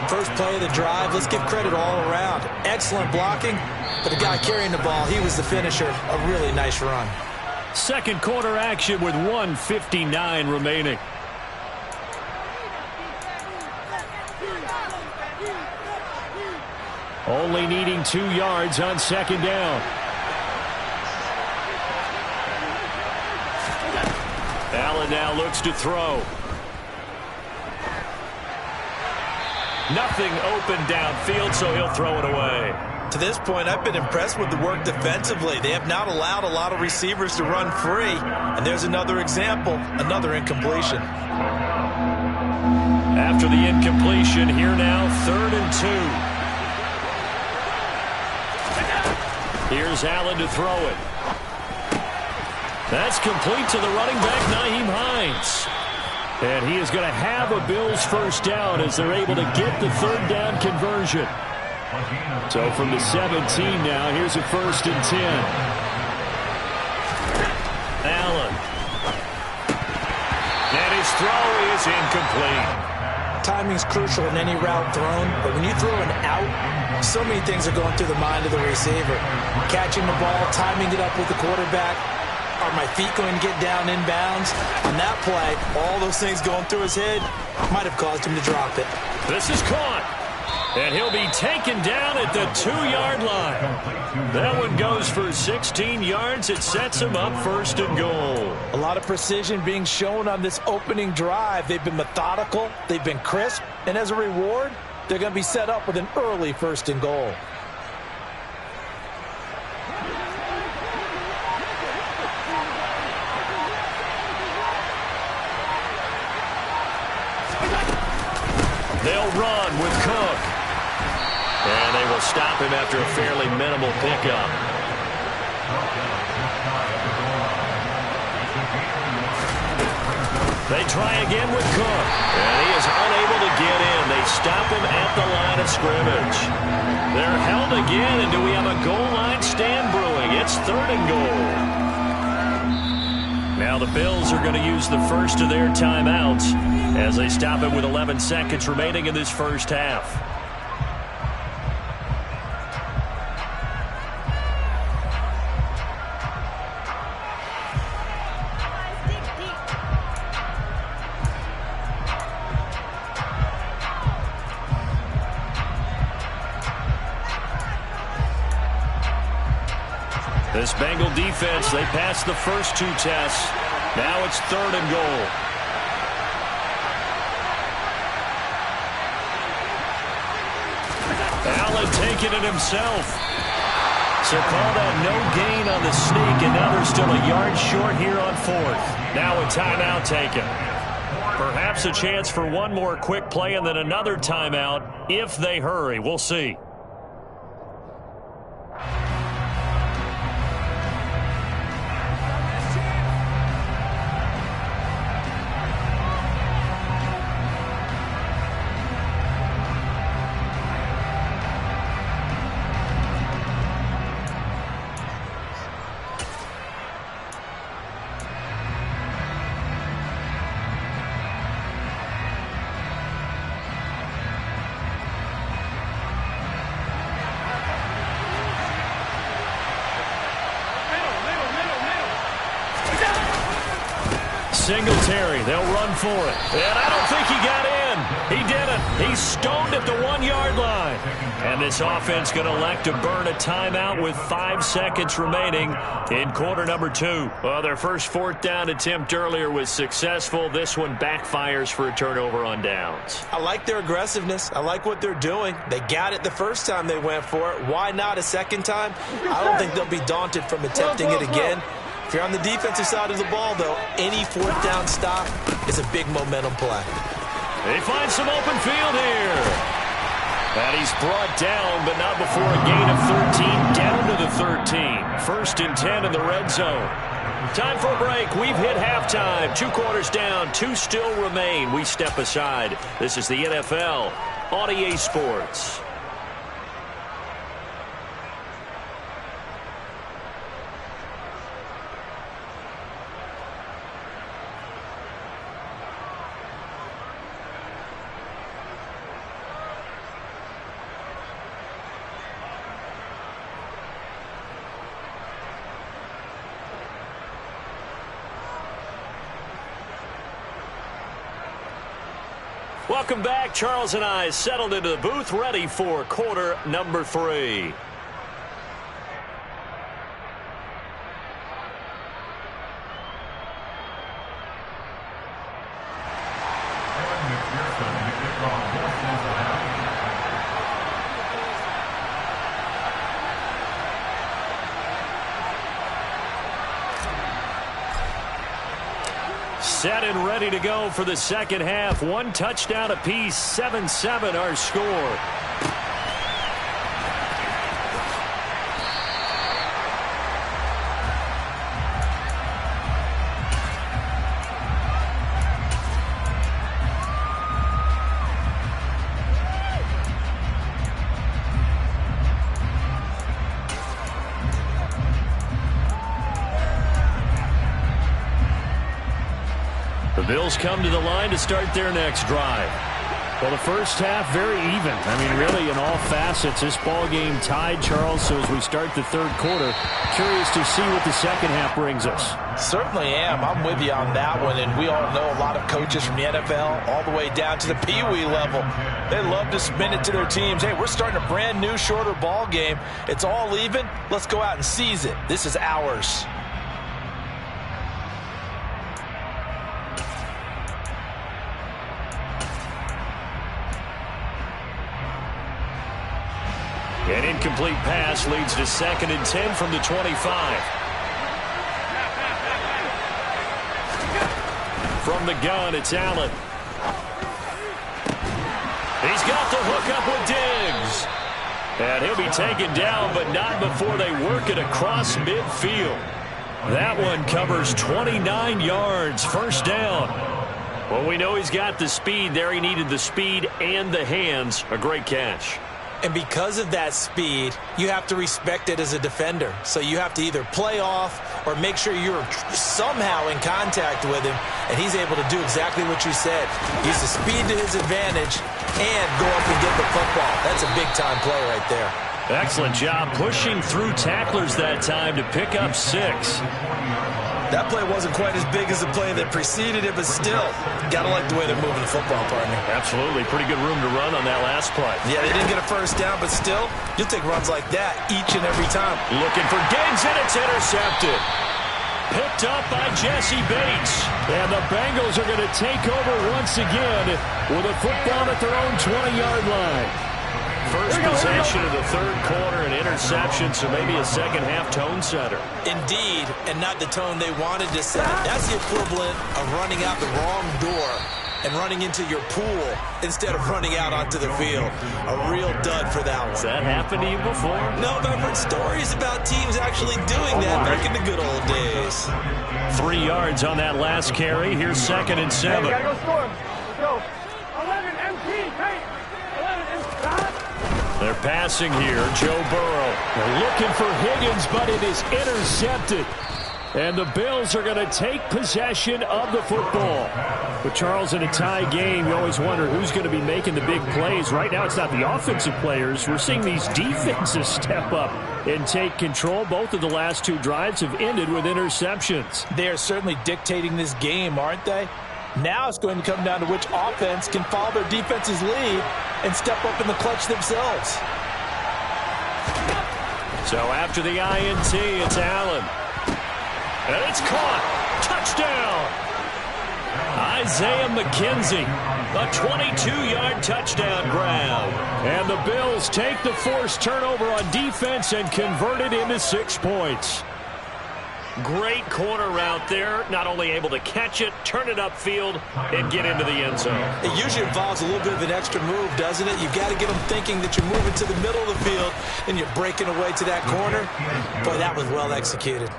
[SPEAKER 3] First play of the drive, let's give credit all around. Excellent blocking, but the guy carrying the ball, he was the finisher. A really nice run.
[SPEAKER 2] Second quarter action with 1:59 remaining. Only needing 2 yards on 2nd down. Allen now looks to throw. Nothing open downfield, so he'll throw it away.
[SPEAKER 3] To this point, I've been impressed with the work defensively. They have not allowed a lot of receivers to run free. And there's another example, another incompletion.
[SPEAKER 2] After the incompletion, here now, 3rd and 2. Here's Allen to throw it. That's complete to the running back, Nyheim Hines. And he is going to have a Bills 1st down as they're able to get the 3rd down conversion. So from the 17 now, here's a 1st and 10. Allen. And his throw is incomplete.
[SPEAKER 7] Timing's crucial in any route thrown, but when you throw an out, so many things are going through the mind of the receiver. Catching the ball, timing it up with the quarterback. Are my feet going to get down inbounds? On that play, all those things going through his head might have caused him to drop it.
[SPEAKER 2] This is caught. And he'll be taken down at the 2-yard line. That one goes for 16 yards. It sets him up 1st and goal.
[SPEAKER 7] A lot of precision being shown on this opening drive. They've been methodical. They've been crisp. And as a reward, they're going to be set up with an early 1st and goal.
[SPEAKER 2] They'll run with Cook. And they will stop him after a fairly minimal pickup. They try again with Cook. And he is unable to get in. They stop him at the line of scrimmage. They're held again, and do we have a goal line stand brewing? It's 3rd and goal. Now the Bills are going to use the first of their timeouts as they stop it with 11 seconds remaining in this first half. This Bengal defense, they passed the first 2 tests. Now it's 3rd and goal. Allen taking it himself. So call that no gain on the sneak, and now they're still a yard short here on 4th. Now a timeout taken. Perhaps a chance for one more quick play and then another timeout if they hurry. We'll see. Singletary, they'll run for it. And I don't think he got in. He didn't. He's stoned at the 1-yard line. And this offense going to elect to burn a timeout with 5 seconds remaining in quarter number 2. Well, their first 4th down attempt earlier was successful. This one backfires for a turnover on downs.
[SPEAKER 3] I like their aggressiveness. I like what they're doing. They got it the first time they went for it. Why not a second time? I don't think they'll be daunted from attempting it again. If you're on the defensive side of the ball, though, any 4th down stop is a big momentum play.
[SPEAKER 2] They find some open field here. And he's brought down, but not before a gain of 13, down to the 13. 1st and 10 in the red zone. Time for a break. We've hit halftime. 2 quarters down, 2 still remain. We step aside. This is the NFL on EA Sports. Welcome back. Charles and I settled into the booth, ready for quarter number 3. Set and ready to go for the second half. 1 touchdown apiece, 7-7 our score. Bills come to the line to start their next drive.
[SPEAKER 8] Well, the first half, very even. I mean, really, in all facets, this ball game tied, Charles. So as we start the third quarter, curious to see what the second half brings us.
[SPEAKER 3] Certainly am. I'm with you on that one. And we all know a lot of coaches from the NFL all the way down to the Pee-wee level. They love to spin it to their teams. Hey, we're starting a brand new, shorter ball game. It's all even. Let's go out and seize it. This is ours.
[SPEAKER 2] An incomplete pass leads to 2nd and 10 from the 25. From the gun, it's Allen. He's got the hook up with Diggs. And he'll be taken down, but not before they work it across midfield. That one covers 29 yards, first down. Well, we know he's got the speed there. He needed the speed and the hands. A great catch.
[SPEAKER 3] And because of that speed, you have to respect it as a defender. So you have to either play off or make sure you're somehow in contact with him, and he's able to do exactly what you said. Use the speed to his advantage and go up and get the football. That's a big-time play right there.
[SPEAKER 2] Excellent job pushing through tacklers that time to pick up 6.
[SPEAKER 3] That play wasn't quite as big as the play that preceded it, but still, got to like the way they're moving the football, partner.
[SPEAKER 2] Absolutely. Pretty good room to run on that last play.
[SPEAKER 3] Yeah, they didn't get a first down, but still, you'll take runs like that each and every time.
[SPEAKER 2] Looking for Diggs, and it's intercepted. Picked up by Jesse Bates. And the Bengals are going to take over once again with a football at their own 20-yard line. First possession of the third quarter, an interception, so maybe a second-half tone setter.
[SPEAKER 3] Indeed, and not the tone they wanted to set. That's the equivalent of running out the wrong door and running into your pool instead of running out onto the field. A real dud for that one.
[SPEAKER 2] Has that happened to you before?
[SPEAKER 3] No, but I've heard stories about teams actually doing that back in the good old days.
[SPEAKER 2] 3 yards on that last carry. Here's 2nd and 7.
[SPEAKER 4] Hey, gotta go score him. Let's go. 11 MT, hey. 11 MT.
[SPEAKER 2] They're passing here. Joe Burrow.
[SPEAKER 8] They're looking for Higgins, but it is intercepted. And the Bills are going to take possession of the football. But Charles, in a tie game, you always wonder who's going to be making the big plays. Right now, it's not the offensive players. We're seeing these defenses step up and take control. Both of the last 2 drives have ended with interceptions.
[SPEAKER 7] They are certainly dictating this game, aren't they? Now it's going to come down to which offense can follow their defense's lead and step up in the clutch themselves.
[SPEAKER 2] So after the INT, it's Allen. And it's caught. Touchdown. Isaiah McKenzie. A 22-yard touchdown grab. And the Bills take the forced turnover on defense and convert it into 6 points. Great corner route there. Not only able to catch it, turn it upfield, and get into the end zone.
[SPEAKER 3] It usually involves a little bit of an extra move, doesn't it? You've got to get them thinking that you're moving to the middle of the field and you're breaking away to that corner. Boy, that was well executed.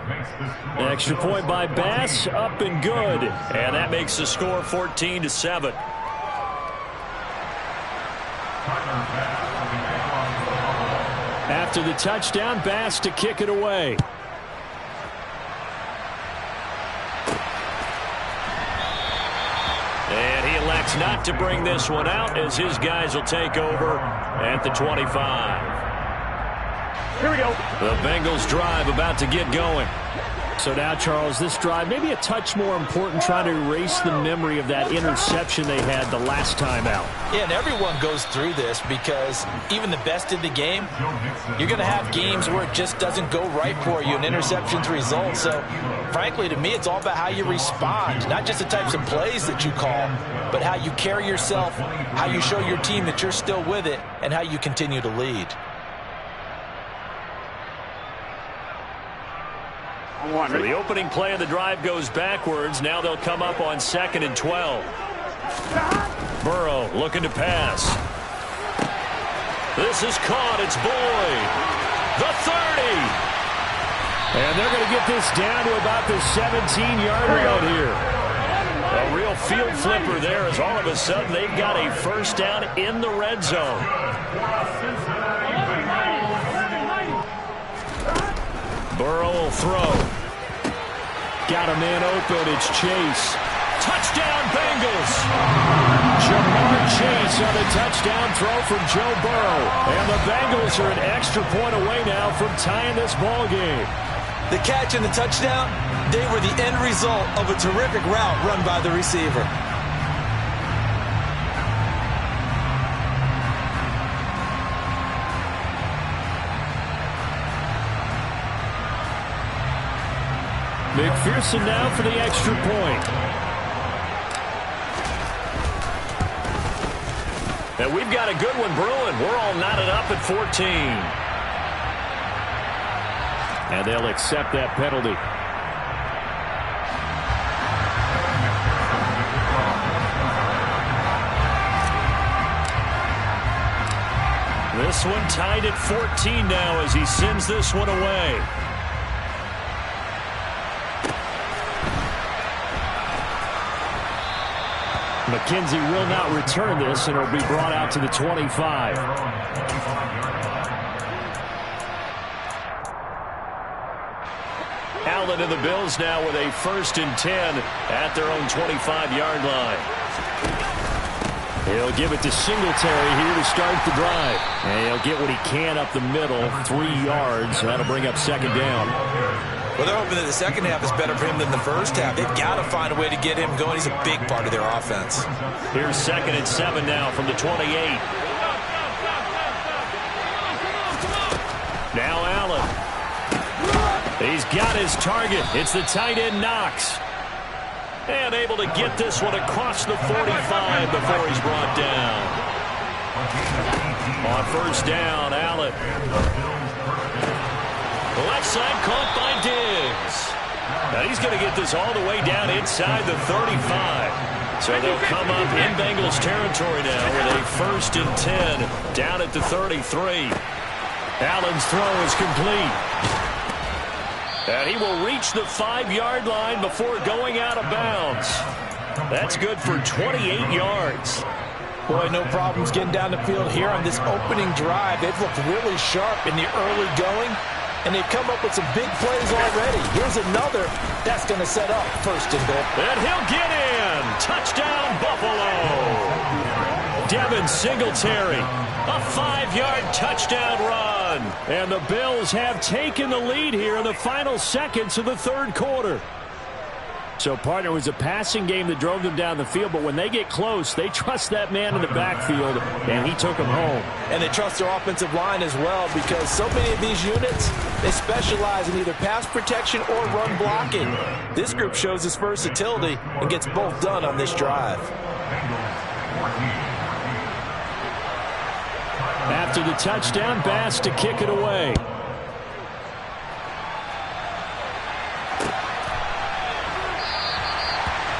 [SPEAKER 2] An extra point by Bass, up and good. And that makes the score 14-7.
[SPEAKER 8] After the touchdown, Bass to kick it away.
[SPEAKER 2] And he elects not to bring this one out as his guys will take over at the 25.
[SPEAKER 4] Here we go.
[SPEAKER 2] The Bengals drive about to get going.
[SPEAKER 8] So now, Charles, this drive maybe a touch more important, trying to erase the memory of that interception they had the last time out.
[SPEAKER 3] Yeah, and everyone goes through this because even the best in the game, you're going to have games where it just doesn't go right for you and interceptions result. So, frankly, to me, it's all about how you respond, not just the types of plays that you call, but how you carry yourself, how you show your team that you're still with it, and how you continue to lead.
[SPEAKER 2] So the opening play of the drive goes backwards. Now they'll come up on 2nd and 12. Burrow looking to pass. This is caught. It's Boyd. The 30.
[SPEAKER 8] And they're going to get this down to about the 17-yard line here.
[SPEAKER 2] A real field flipper there as all of a sudden they've got a first down in the red zone. Burrow will throw.
[SPEAKER 8] Got a man open. It's Chase.
[SPEAKER 2] Touchdown!
[SPEAKER 8] Touchdown, Bengals. Jamar Chase on a touchdown throw from Joe Burrow. And the Bengals are an extra point away now from tying this ball game.
[SPEAKER 3] The catch and the touchdown, they were the end result of a terrific route run by the receiver.
[SPEAKER 8] McPherson now for the extra point.
[SPEAKER 2] And we've got a good one brewing. We're all knotted up at 14.
[SPEAKER 8] And they'll accept that penalty. This one tied at 14 now as he sends this one away. McKenzie will not return this, and it'll be brought out to the 25. Allen and the Bills now with a 1st and 10 at their own 25-yard line. He'll give it to Singletary here to start the drive. And he'll get what he can up the middle, 3 yards. That'll bring up 2nd down.
[SPEAKER 3] Well, they're hoping that the second half is better for him than the first half. They've got to find a way to get him going. He's a big part of their offense.
[SPEAKER 2] Here's 2nd and 7 now from the 28. Now Allen. He's got his target. It's the tight end Knox. And able to get this one across the 45 before he's brought down. On 1st down, Allen. Left side caught by Diggs. Now he's going to get this all the way down inside the 35. So they'll come up in Bengals territory now with a 1st and 10 down at the 33. Allen's throw is complete. And he will reach the 5-yard line before going out of bounds. That's good for 28 yards.
[SPEAKER 7] Boy, no problems getting down the field here on this opening drive. They've looked really sharp in the early going, and they've come up with some big plays already. Here's another that's going to set up 1st and goal.
[SPEAKER 2] And he'll get in. Touchdown, Buffalo. Devin Singletary, a 5-yard touchdown run.
[SPEAKER 8] And the Bills have taken the lead here in the final seconds of the 3rd quarter. So, partner, it was a passing game that drove them down the field, but when they get close, they trust that man in the backfield, and he took them home.
[SPEAKER 7] And they trust their offensive line as well, because so many of these units, they specialize in either pass protection or run blocking. This group shows its versatility and gets both done on this drive.
[SPEAKER 8] After the touchdown, Bass to kick it away.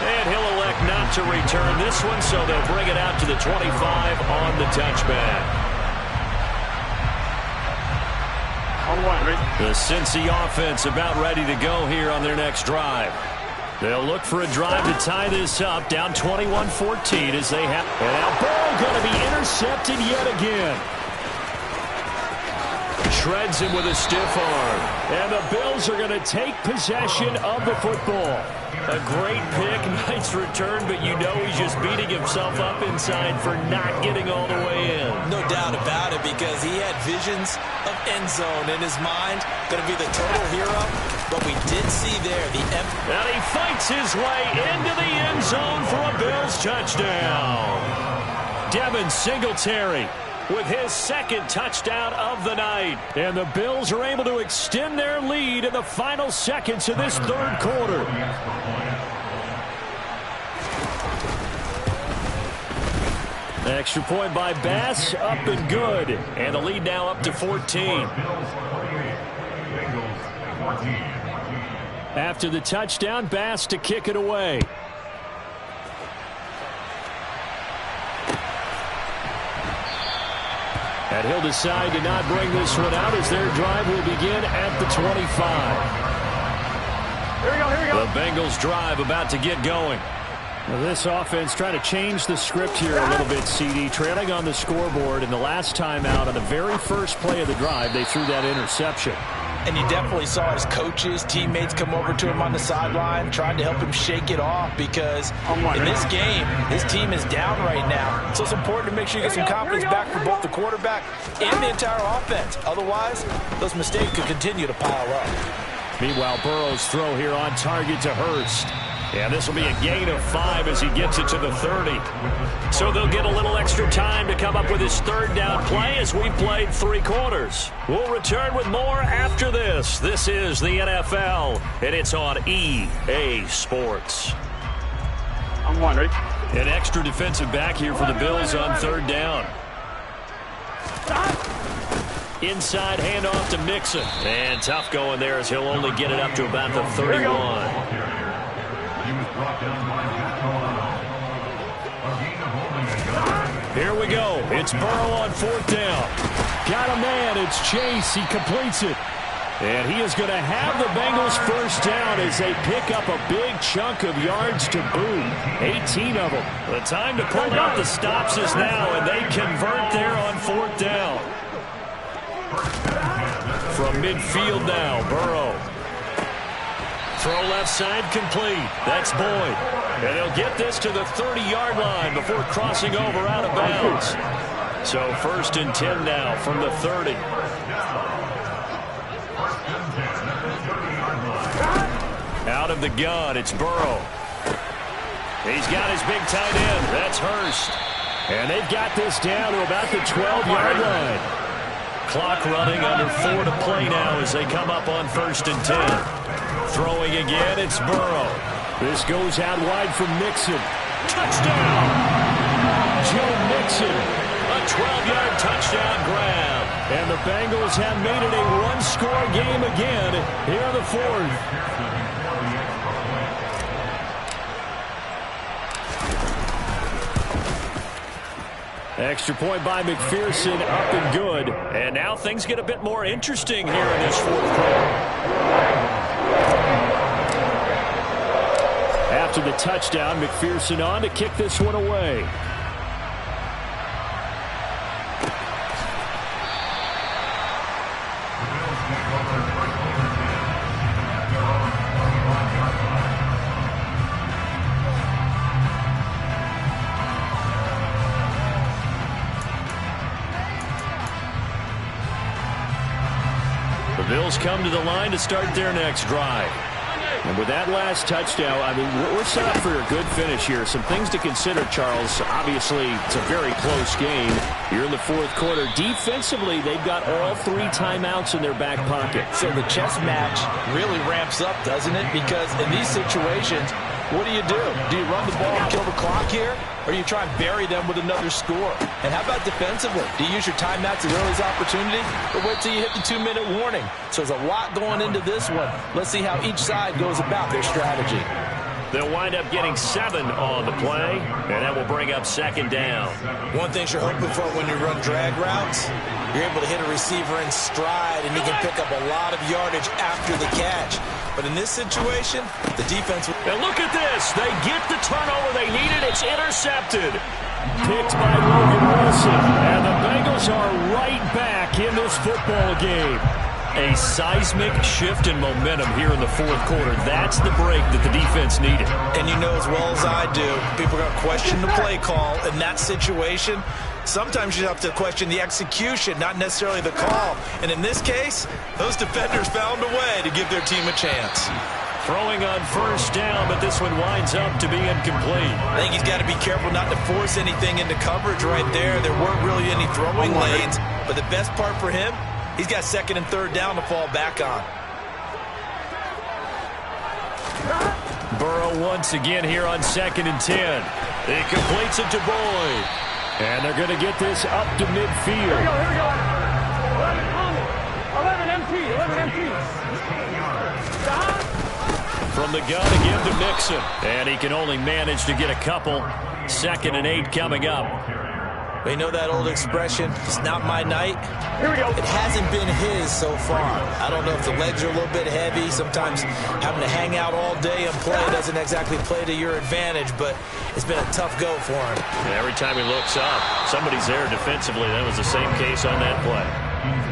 [SPEAKER 2] And he'll elect not to return this one, so they'll bring it out to the 25 on the touchback. The Cincy offense about ready to go here on their next drive. They'll look for a drive to tie this up, down 21-14 as they have.
[SPEAKER 8] And now ball going to be intercepted yet again.
[SPEAKER 2] Shreds him with a stiff arm.
[SPEAKER 8] And the Bills are going to take possession of the football.
[SPEAKER 2] A great pick, nice return, but you know he's just beating himself up inside for not getting all the way in.
[SPEAKER 3] No doubt about it, because he had visions of end zone in his mind. Going to be the total hero, but we did see there the
[SPEAKER 2] and he fights his way into the end zone for a Bills touchdown. Devin Singletary with his 2nd touchdown of the night.
[SPEAKER 8] And the Bills are able to extend their lead in the final seconds of this 3rd quarter. Extra point by Bass, up and good.
[SPEAKER 2] And the lead now up to 14.
[SPEAKER 8] After the touchdown, Bass to kick it away. And he'll decide to not bring this one out as their drive will begin at the 25.
[SPEAKER 4] Here we go.
[SPEAKER 2] The Bengals drive about to get going.
[SPEAKER 8] Well, this offense trying to change the script here a little bit, CD. Trailing on the scoreboard, and the last time out on the very first play of the drive, they threw that interception.
[SPEAKER 3] And you definitely saw his coaches, teammates come over to him on the sideline, trying to help him shake it off because in this game, his team is down right now. So it's important to make sure you get some confidence back for both the quarterback and the entire offense. Otherwise, those mistakes could continue to pile up.
[SPEAKER 8] Meanwhile, Burrow's throw here on target to Hurst. And this will be a gain of 5 as he gets it to the 30. So they'll get a little extra time to come up with his third down play as we've played 3 quarters. We'll return with more after this. This is the NFL, and it's on EA Sports.
[SPEAKER 4] I'm one, ready?
[SPEAKER 8] An extra defensive back here for the Bills on third down. Inside handoff to Mixon. And tough going there as he'll only get it up to about the 31. Here we go. It's Burrow on fourth down. Got a man. It's Chase. He completes it. And he is going to have the Bengals first down as they pick up a big chunk of yards to boot. 18 of them. The time to pull out the stops is now, and they convert there on fourth down. From midfield now, Burrow. Throw left side complete. That's Boyd. And he'll get this to the 30-yard line before crossing over out of bounds. So 1st and 10 now from the 30. Out of the gun, it's Burrow. He's got his big tight end. That's Hurst. And they've got this down to about the 12-yard line. Clock running, under 4 to play now as they come up on 1st and 10. Throwing again, it's Burrow. This goes out wide from Mixon. Touchdown! Joe Mixon. A 12-yard touchdown grab. And the Bengals have made it a one-score game again here in the 4th. Extra point by McPherson, up and good. And now things get a bit more interesting here in this 4th quarter. After the touchdown, McPherson on to kick this one away. The Bills come to the line to start their next drive. And with that last touchdown, I mean, we're set up for a good finish here. Some things to consider, Charles. Obviously, it's a very close game. You're in the 4th quarter. Defensively, they've got all 3 timeouts in their back pocket.
[SPEAKER 3] So the chess match really ramps up, doesn't it? Because in these situations, what do? Do you run the ball and kill the clock here? Or do you try and bury them with another score? And how about defensively? Do you use your timeouts as early as opportunity? Or wait till you hit the 2-minute warning? So there's a lot going into this one. Let's see how each side goes about their strategy.
[SPEAKER 2] They'll wind up getting 7 on the play, and that will bring up 2nd down.
[SPEAKER 3] One thing you're hoping for when you run drag routes, you're able to hit a receiver in stride, and he can pick up a lot of yardage after the catch. But in this situation, the defense...
[SPEAKER 2] And look at this. They get the turnover they needed. It's intercepted. Picked by Logan Wilson. And the Bengals are right back in this football game. A seismic shift in momentum here in the 4th quarter. That's the break that the defense needed.
[SPEAKER 3] And you know as well as I do, people are going to question the play call in that situation. Sometimes you have to question the execution, not necessarily the call. And in this case, those defenders found a way to give their team a chance.
[SPEAKER 2] Throwing on 1st down, but this one winds up to be incomplete.
[SPEAKER 3] I think he's got to be careful not to force anything into coverage right there. There weren't really any throwing lanes. But the best part for him, he's got 2nd and 3rd down to fall back on.
[SPEAKER 2] Burrow once again here on 2nd and 10. He completes it to Boyd.
[SPEAKER 8] And they're going to get this up to midfield.
[SPEAKER 4] Here we go. 11 empty. 11 empty.
[SPEAKER 2] From the gun again to Mixon. And he can only manage to get a couple. 2nd and 8 coming up.
[SPEAKER 3] We know that old expression, it's not my night.
[SPEAKER 4] Here we go.
[SPEAKER 3] It hasn't been his so far. I don't know if the legs are a little bit heavy. Sometimes having to hang out all day and play doesn't exactly play to your advantage, but it's been a tough go for him.
[SPEAKER 2] And every time he looks up, somebody's there defensively. That was the same case on that play.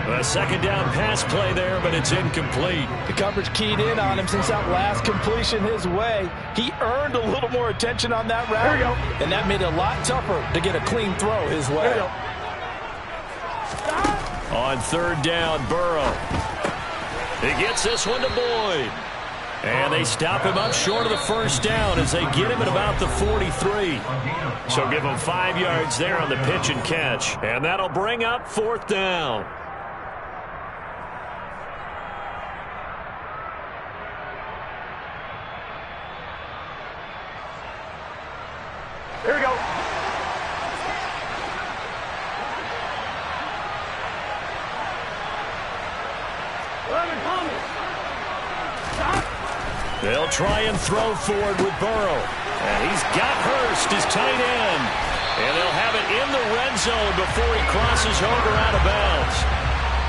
[SPEAKER 2] A second down pass play there, but it's incomplete.
[SPEAKER 7] The coverage keyed in on him since that last completion his way. He earned a little more attention on that route, and that made it a lot tougher to get a clean throw his way.
[SPEAKER 2] On third down, Burrow. He gets this one to Boyd. And they stop him up short of the first down as they get him at about the 43. So give him 5 yards there on the pitch and catch. And that'll bring up fourth down.
[SPEAKER 4] Here we go.
[SPEAKER 2] They'll try and throw forward with Burrow. And he's got Hurst, his tight end. And they'll have it in the red zone before he crosses over out of bounds.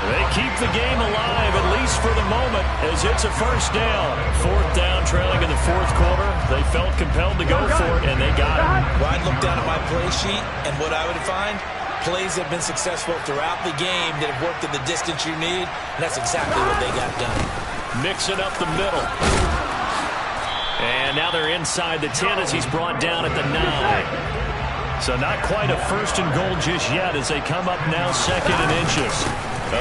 [SPEAKER 2] They keep the game alive, at least for the moment, as it's a first down. Fourth down, trailing in the fourth quarter. They felt compelled to go for it, and they got it.
[SPEAKER 3] Well, I'd look down at my play sheet, and what I would find, plays have been successful throughout the game that have worked in the distance you need, and that's exactly what they got done.
[SPEAKER 2] Mixing up the middle. And now they're inside the 10 as he's brought down at the 9. So not quite a first and goal just yet as they come up now second and inches.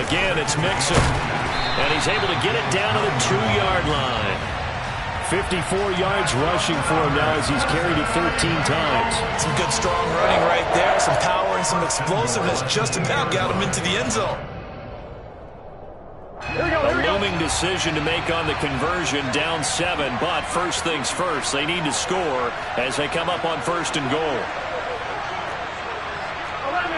[SPEAKER 2] Again, it's Mixon. And he's able to get it down to the 2-yard line. 54 yards rushing for him now as he's carried it 13 times.
[SPEAKER 3] Some good strong running right there. Some power and some explosiveness just about got him into the end zone.
[SPEAKER 2] A looming decision to make on the conversion, down 7, but first things first, they need to score as they come up on first and goal.
[SPEAKER 4] 11.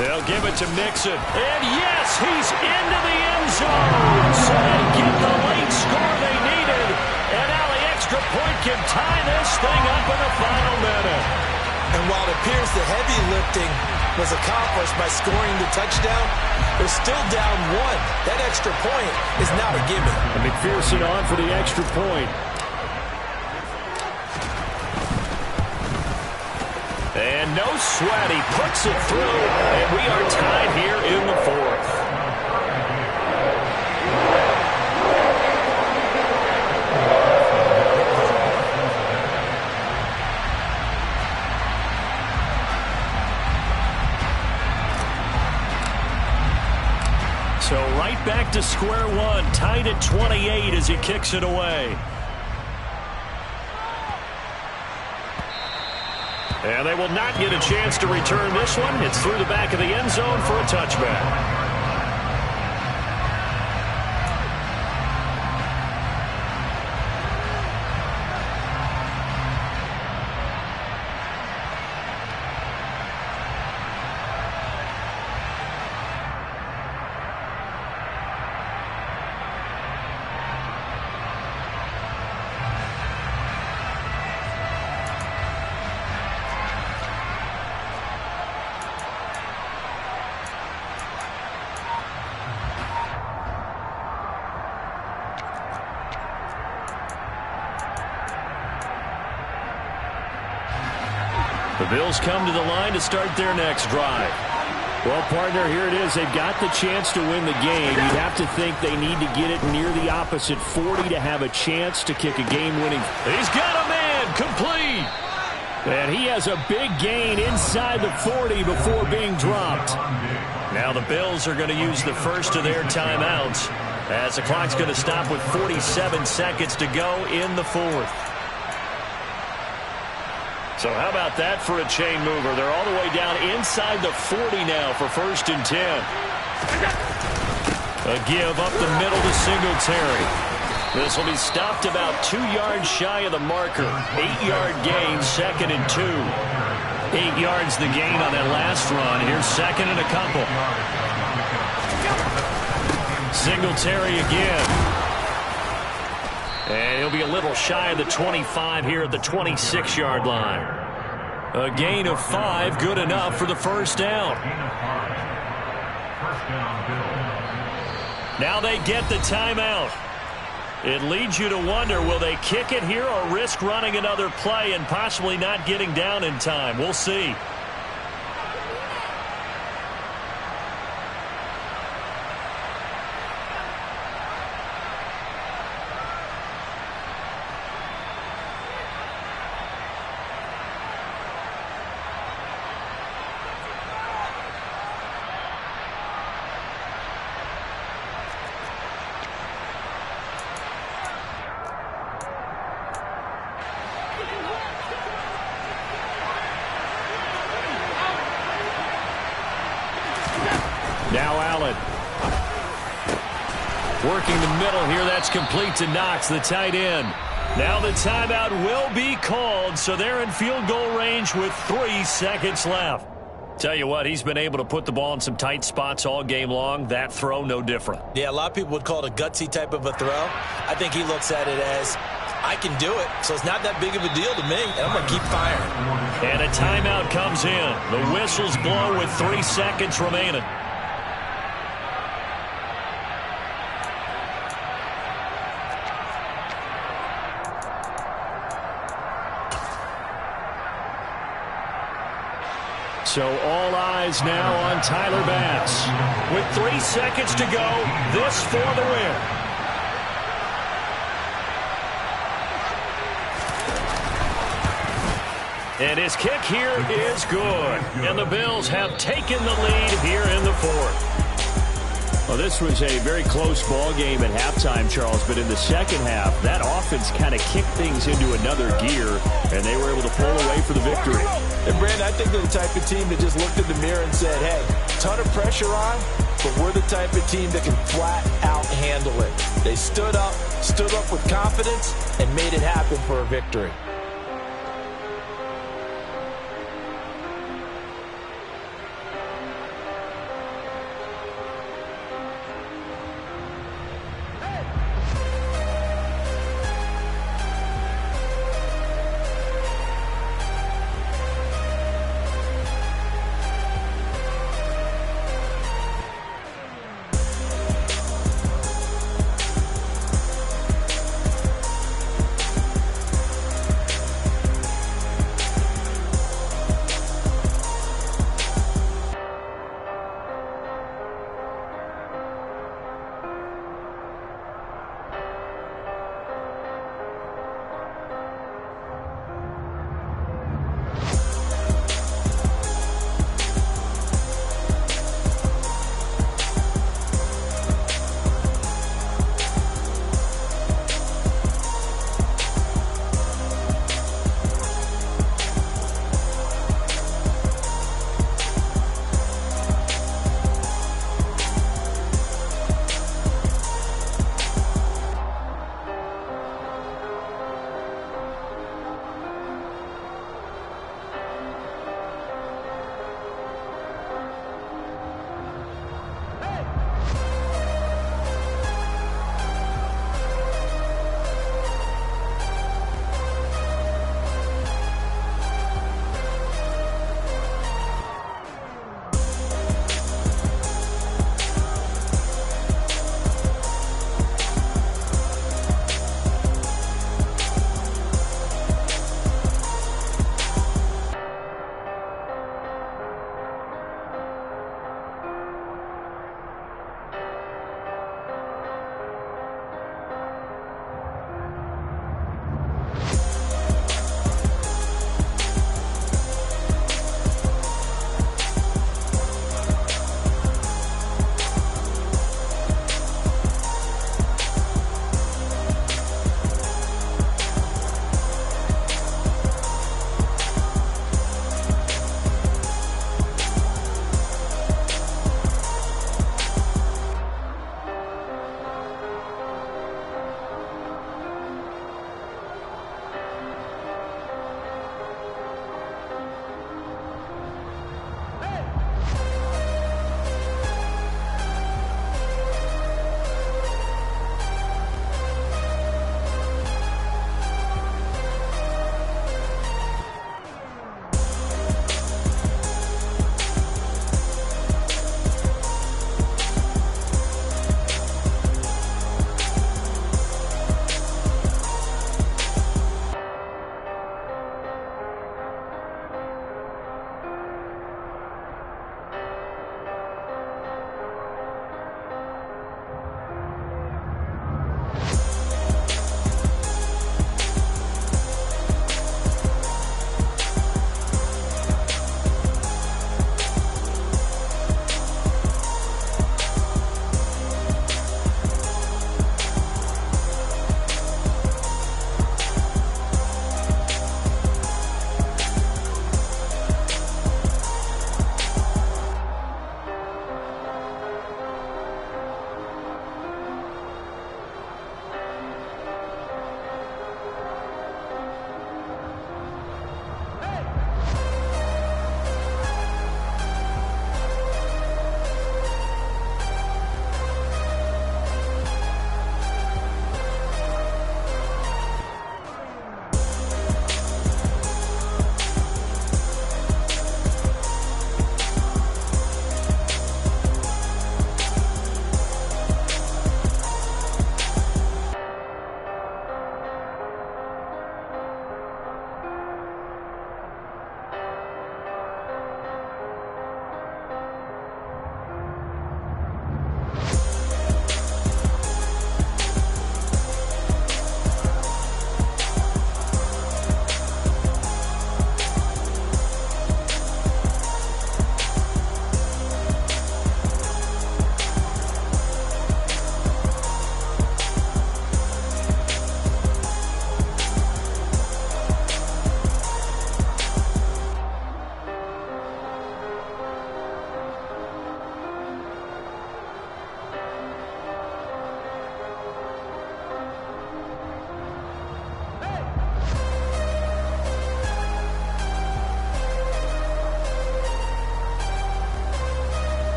[SPEAKER 2] They'll give it to Mixon. And yes, he's into the end zone. So they get the late score they needed. And now the extra point can tie this thing up in the final minute.
[SPEAKER 3] And while it appears the heavy lifting was accomplished by scoring the touchdown, they're still down 1. That extra point is not a gimme.
[SPEAKER 8] And McPherson on for the extra point.
[SPEAKER 2] And no sweat, he puts it through, and we are tied here in the fourth. So right back to square one, tied at 28 as he kicks it away. And they will not get a chance to return this one. It's through the back of the end zone for a touchback. The Bills come to the line to start their next drive.
[SPEAKER 8] Well, partner, here it is. They've got the chance to win the game. You'd have to think they need to get it near the opposite 40 to have a chance to kick a game-winning.
[SPEAKER 2] He's got a man, complete.
[SPEAKER 8] And he has a big gain inside the 40 before being dropped.
[SPEAKER 2] Now the Bills are going to use the first of their timeouts as the clock's going to stop with 47 seconds to go in the fourth. So how about that for a chain mover? They're all the way down inside the 40 now for first and 10. A give up the middle to Singletary. This will be stopped about 2 yards shy of the marker. 8-yard gain, second and 2. 8 yards the gain on that last run. Here's second and a couple. Singletary again. And he'll be a little shy of the 25 here at the 26-yard line. A gain of 5, good enough for the first down.
[SPEAKER 5] First down, Bills.
[SPEAKER 2] Now they get the timeout. It leads you to wonder, will they kick it here or risk running another play and possibly not getting down in time? We'll see. Now Allen. Working the middle here. That's complete to Knox, the tight end. Now the timeout will be called, so they're in field goal range with 3 seconds left. Tell you what, he's been able to put the ball in some tight spots all game long. That throw, no different.
[SPEAKER 3] Yeah, a lot of people would call it a gutsy type of a throw. I think he looks at it as, I can do it, so it's not that big of a deal to me, and I'm going to keep firing.
[SPEAKER 2] And a timeout comes in. The whistles blow with 3 seconds remaining. So all eyes now on Tyler Bass. With 3 seconds to go, this for the win. And his kick here is good. And the Bills have taken the lead here in the fourth. Well, this was a very close ball game at halftime, Charles, but in the second half, that offense kind of kicked things into another gear, and they were able to pull away for the victory.
[SPEAKER 3] And, Brandon, I think they're the type of team that just looked in the mirror and said, hey, ton of pressure on, but we're the type of team that can flat out handle it. They stood up with confidence, and made it happen for a victory.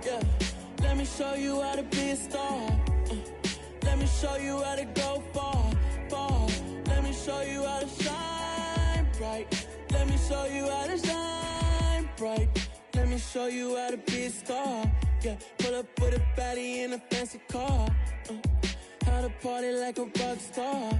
[SPEAKER 9] Yeah, let me show you how to be a star. Let me show you how to go far, far. Let me show you how to shine bright. Let me show you how to shine bright. Let me show you how to be a star. Yeah, pull up with a baddie in a fancy car. How to party like a rock star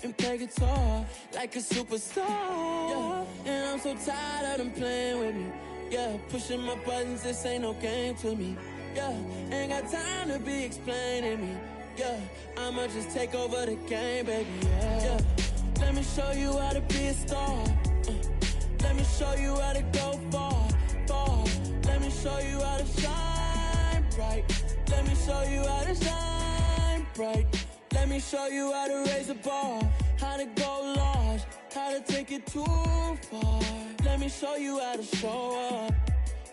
[SPEAKER 9] and play guitar like a superstar. Yeah, and I'm so tired of them playing with me. Yeah, pushing my buttons, this ain't no game to me. Yeah, ain't got time to be explaining me. Yeah, I'ma just take over the game, baby. Yeah, let me show you how to be a star. Let me show you how to go far, far. Let me show you how to shine bright. Let me show you how to shine bright. Let me show you how to raise the bar, how to go large, how to take it too far. Let me show you how to show up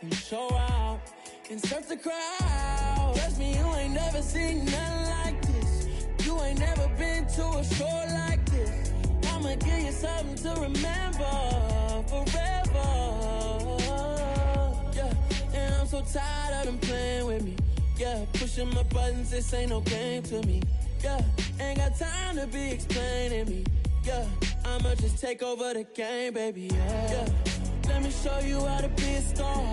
[SPEAKER 9] and show out and surf the crowd. Trust me, you ain't never seen nothing like this. You ain't never been to a show like this. I'ma give you something to remember forever. Yeah, and I'm so tired of them playing with me. Yeah, pushing my buttons, this ain't no game to me. Yeah, ain't got time to be explaining me. Yeah, I'ma just take over the game, baby. Yeah, let me show you how to be a star.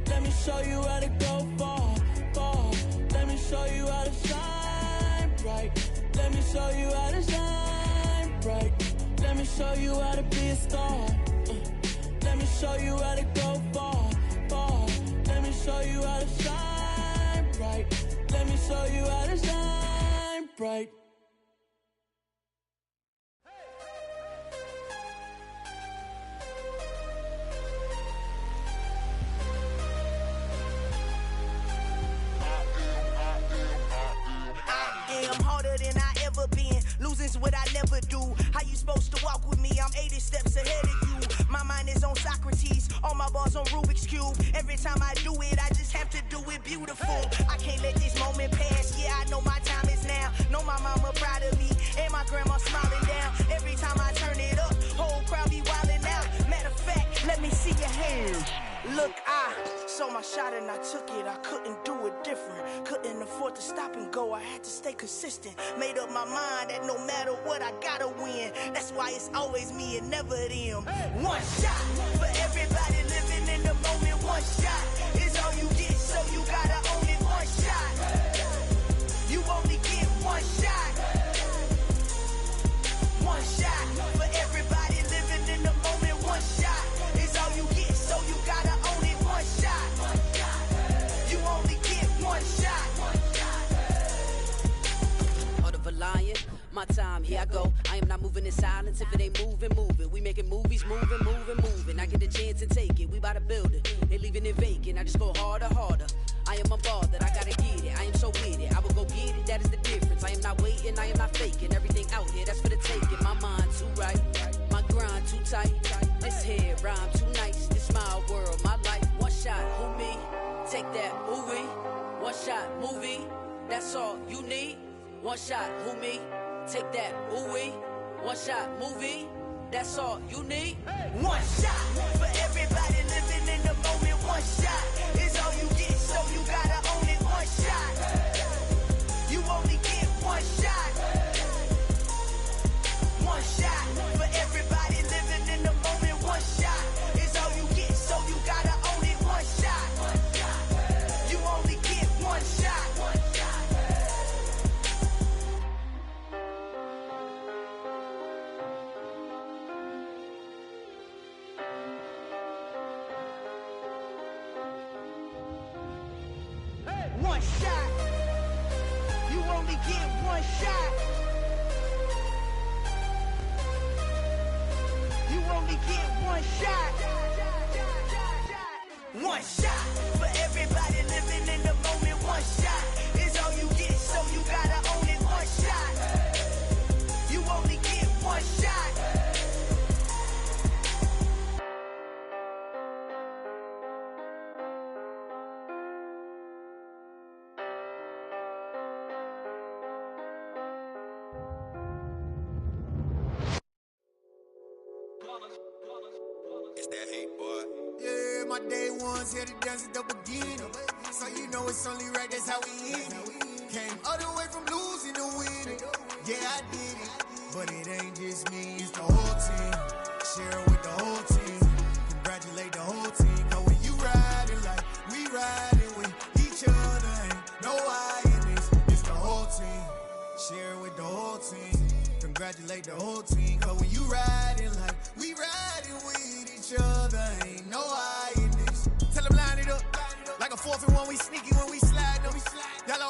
[SPEAKER 9] Let me show you how to go far, far. Let me show you how to shine bright. Let me show you how to shine bright. Let me show you how to be a star. Let me show you how to go far, far. Let me show you how to shine bright. Let me show you how to shine bright.
[SPEAKER 10] I'm harder than I ever been. Losing's what I never do. How you supposed to walk with me? I'm 80 steps ahead of you. My mind is on Socrates. All my bars on Rubik's Cube. Every time I do it, I just have to do it beautiful. I can't let this moment pass. Yeah, I know my time is now. Know my mama proud of me. And my grandma smiling down. Every time I turn it up, whole crowd be wildin' out. Matter of fact, let me see your hands. Look, I saw my shot and I took it. I couldn't do it different. Couldn't afford to stop and go. I had to stay consistent. Made up my mind that no matter what, I gotta win. That's why it's always me and never them. One shot for everybody living in the moment. One shot is all you get, so you gotta own it. One shot. You only get one shot. One shot for everybody living in the moment. One shot is all you get, so you gotta own it. One shot. You only get one shot.
[SPEAKER 11] Heart of a lion, my time, here I go. I am not moving in silence. If it ain't moving, moving. We making movies, moving, moving, moving. I get a chance and take it. We bout to build it. They leaving it vacant. I just go harder, harder. I am unbothered, I gotta get it. I am so with it. I will go get it, that is the difference. I am not waiting, I am not faking. Everything out here, that's for the taking. My mind too right, my grind too tight. This head rhyme too nice. This my world, my life. One shot, who me? Take that, movie. One shot, movie. That's all you need. One shot, who me? Take that, movie. One shot, movie. That's all you need.
[SPEAKER 10] One shot for everybody living in the moment. One shot is all you get, so you gotta own it. One shot. You only get one shot. One shot for everybody living in the moment. One shot is all you get, so you gotta own it. One shot. You only get one shot. One shot. You only get one shot. You only get one shot. One shot for everybody living in the moment. One shot is all you get, so you gotta own it. One shot. You only get one shot.
[SPEAKER 12] It's that hate, boy. Yeah, my day ones here to dance at the beginning. So you know it's only right, that's how we hit it. Came all the way from losing to winning. Yeah, I did it. But it ain't just me, it's the whole team. Share it with the whole team. Congratulate the whole team. Cause when you riding like we riding with each other, ain't no I in this. It's the whole team. Share it with the whole team. Congratulate the whole team. Cause when you riding like we riding with each other, ain't no I in this. Tell them line it up. Like a 4th and 1, we sneaky when we slide them. Y'all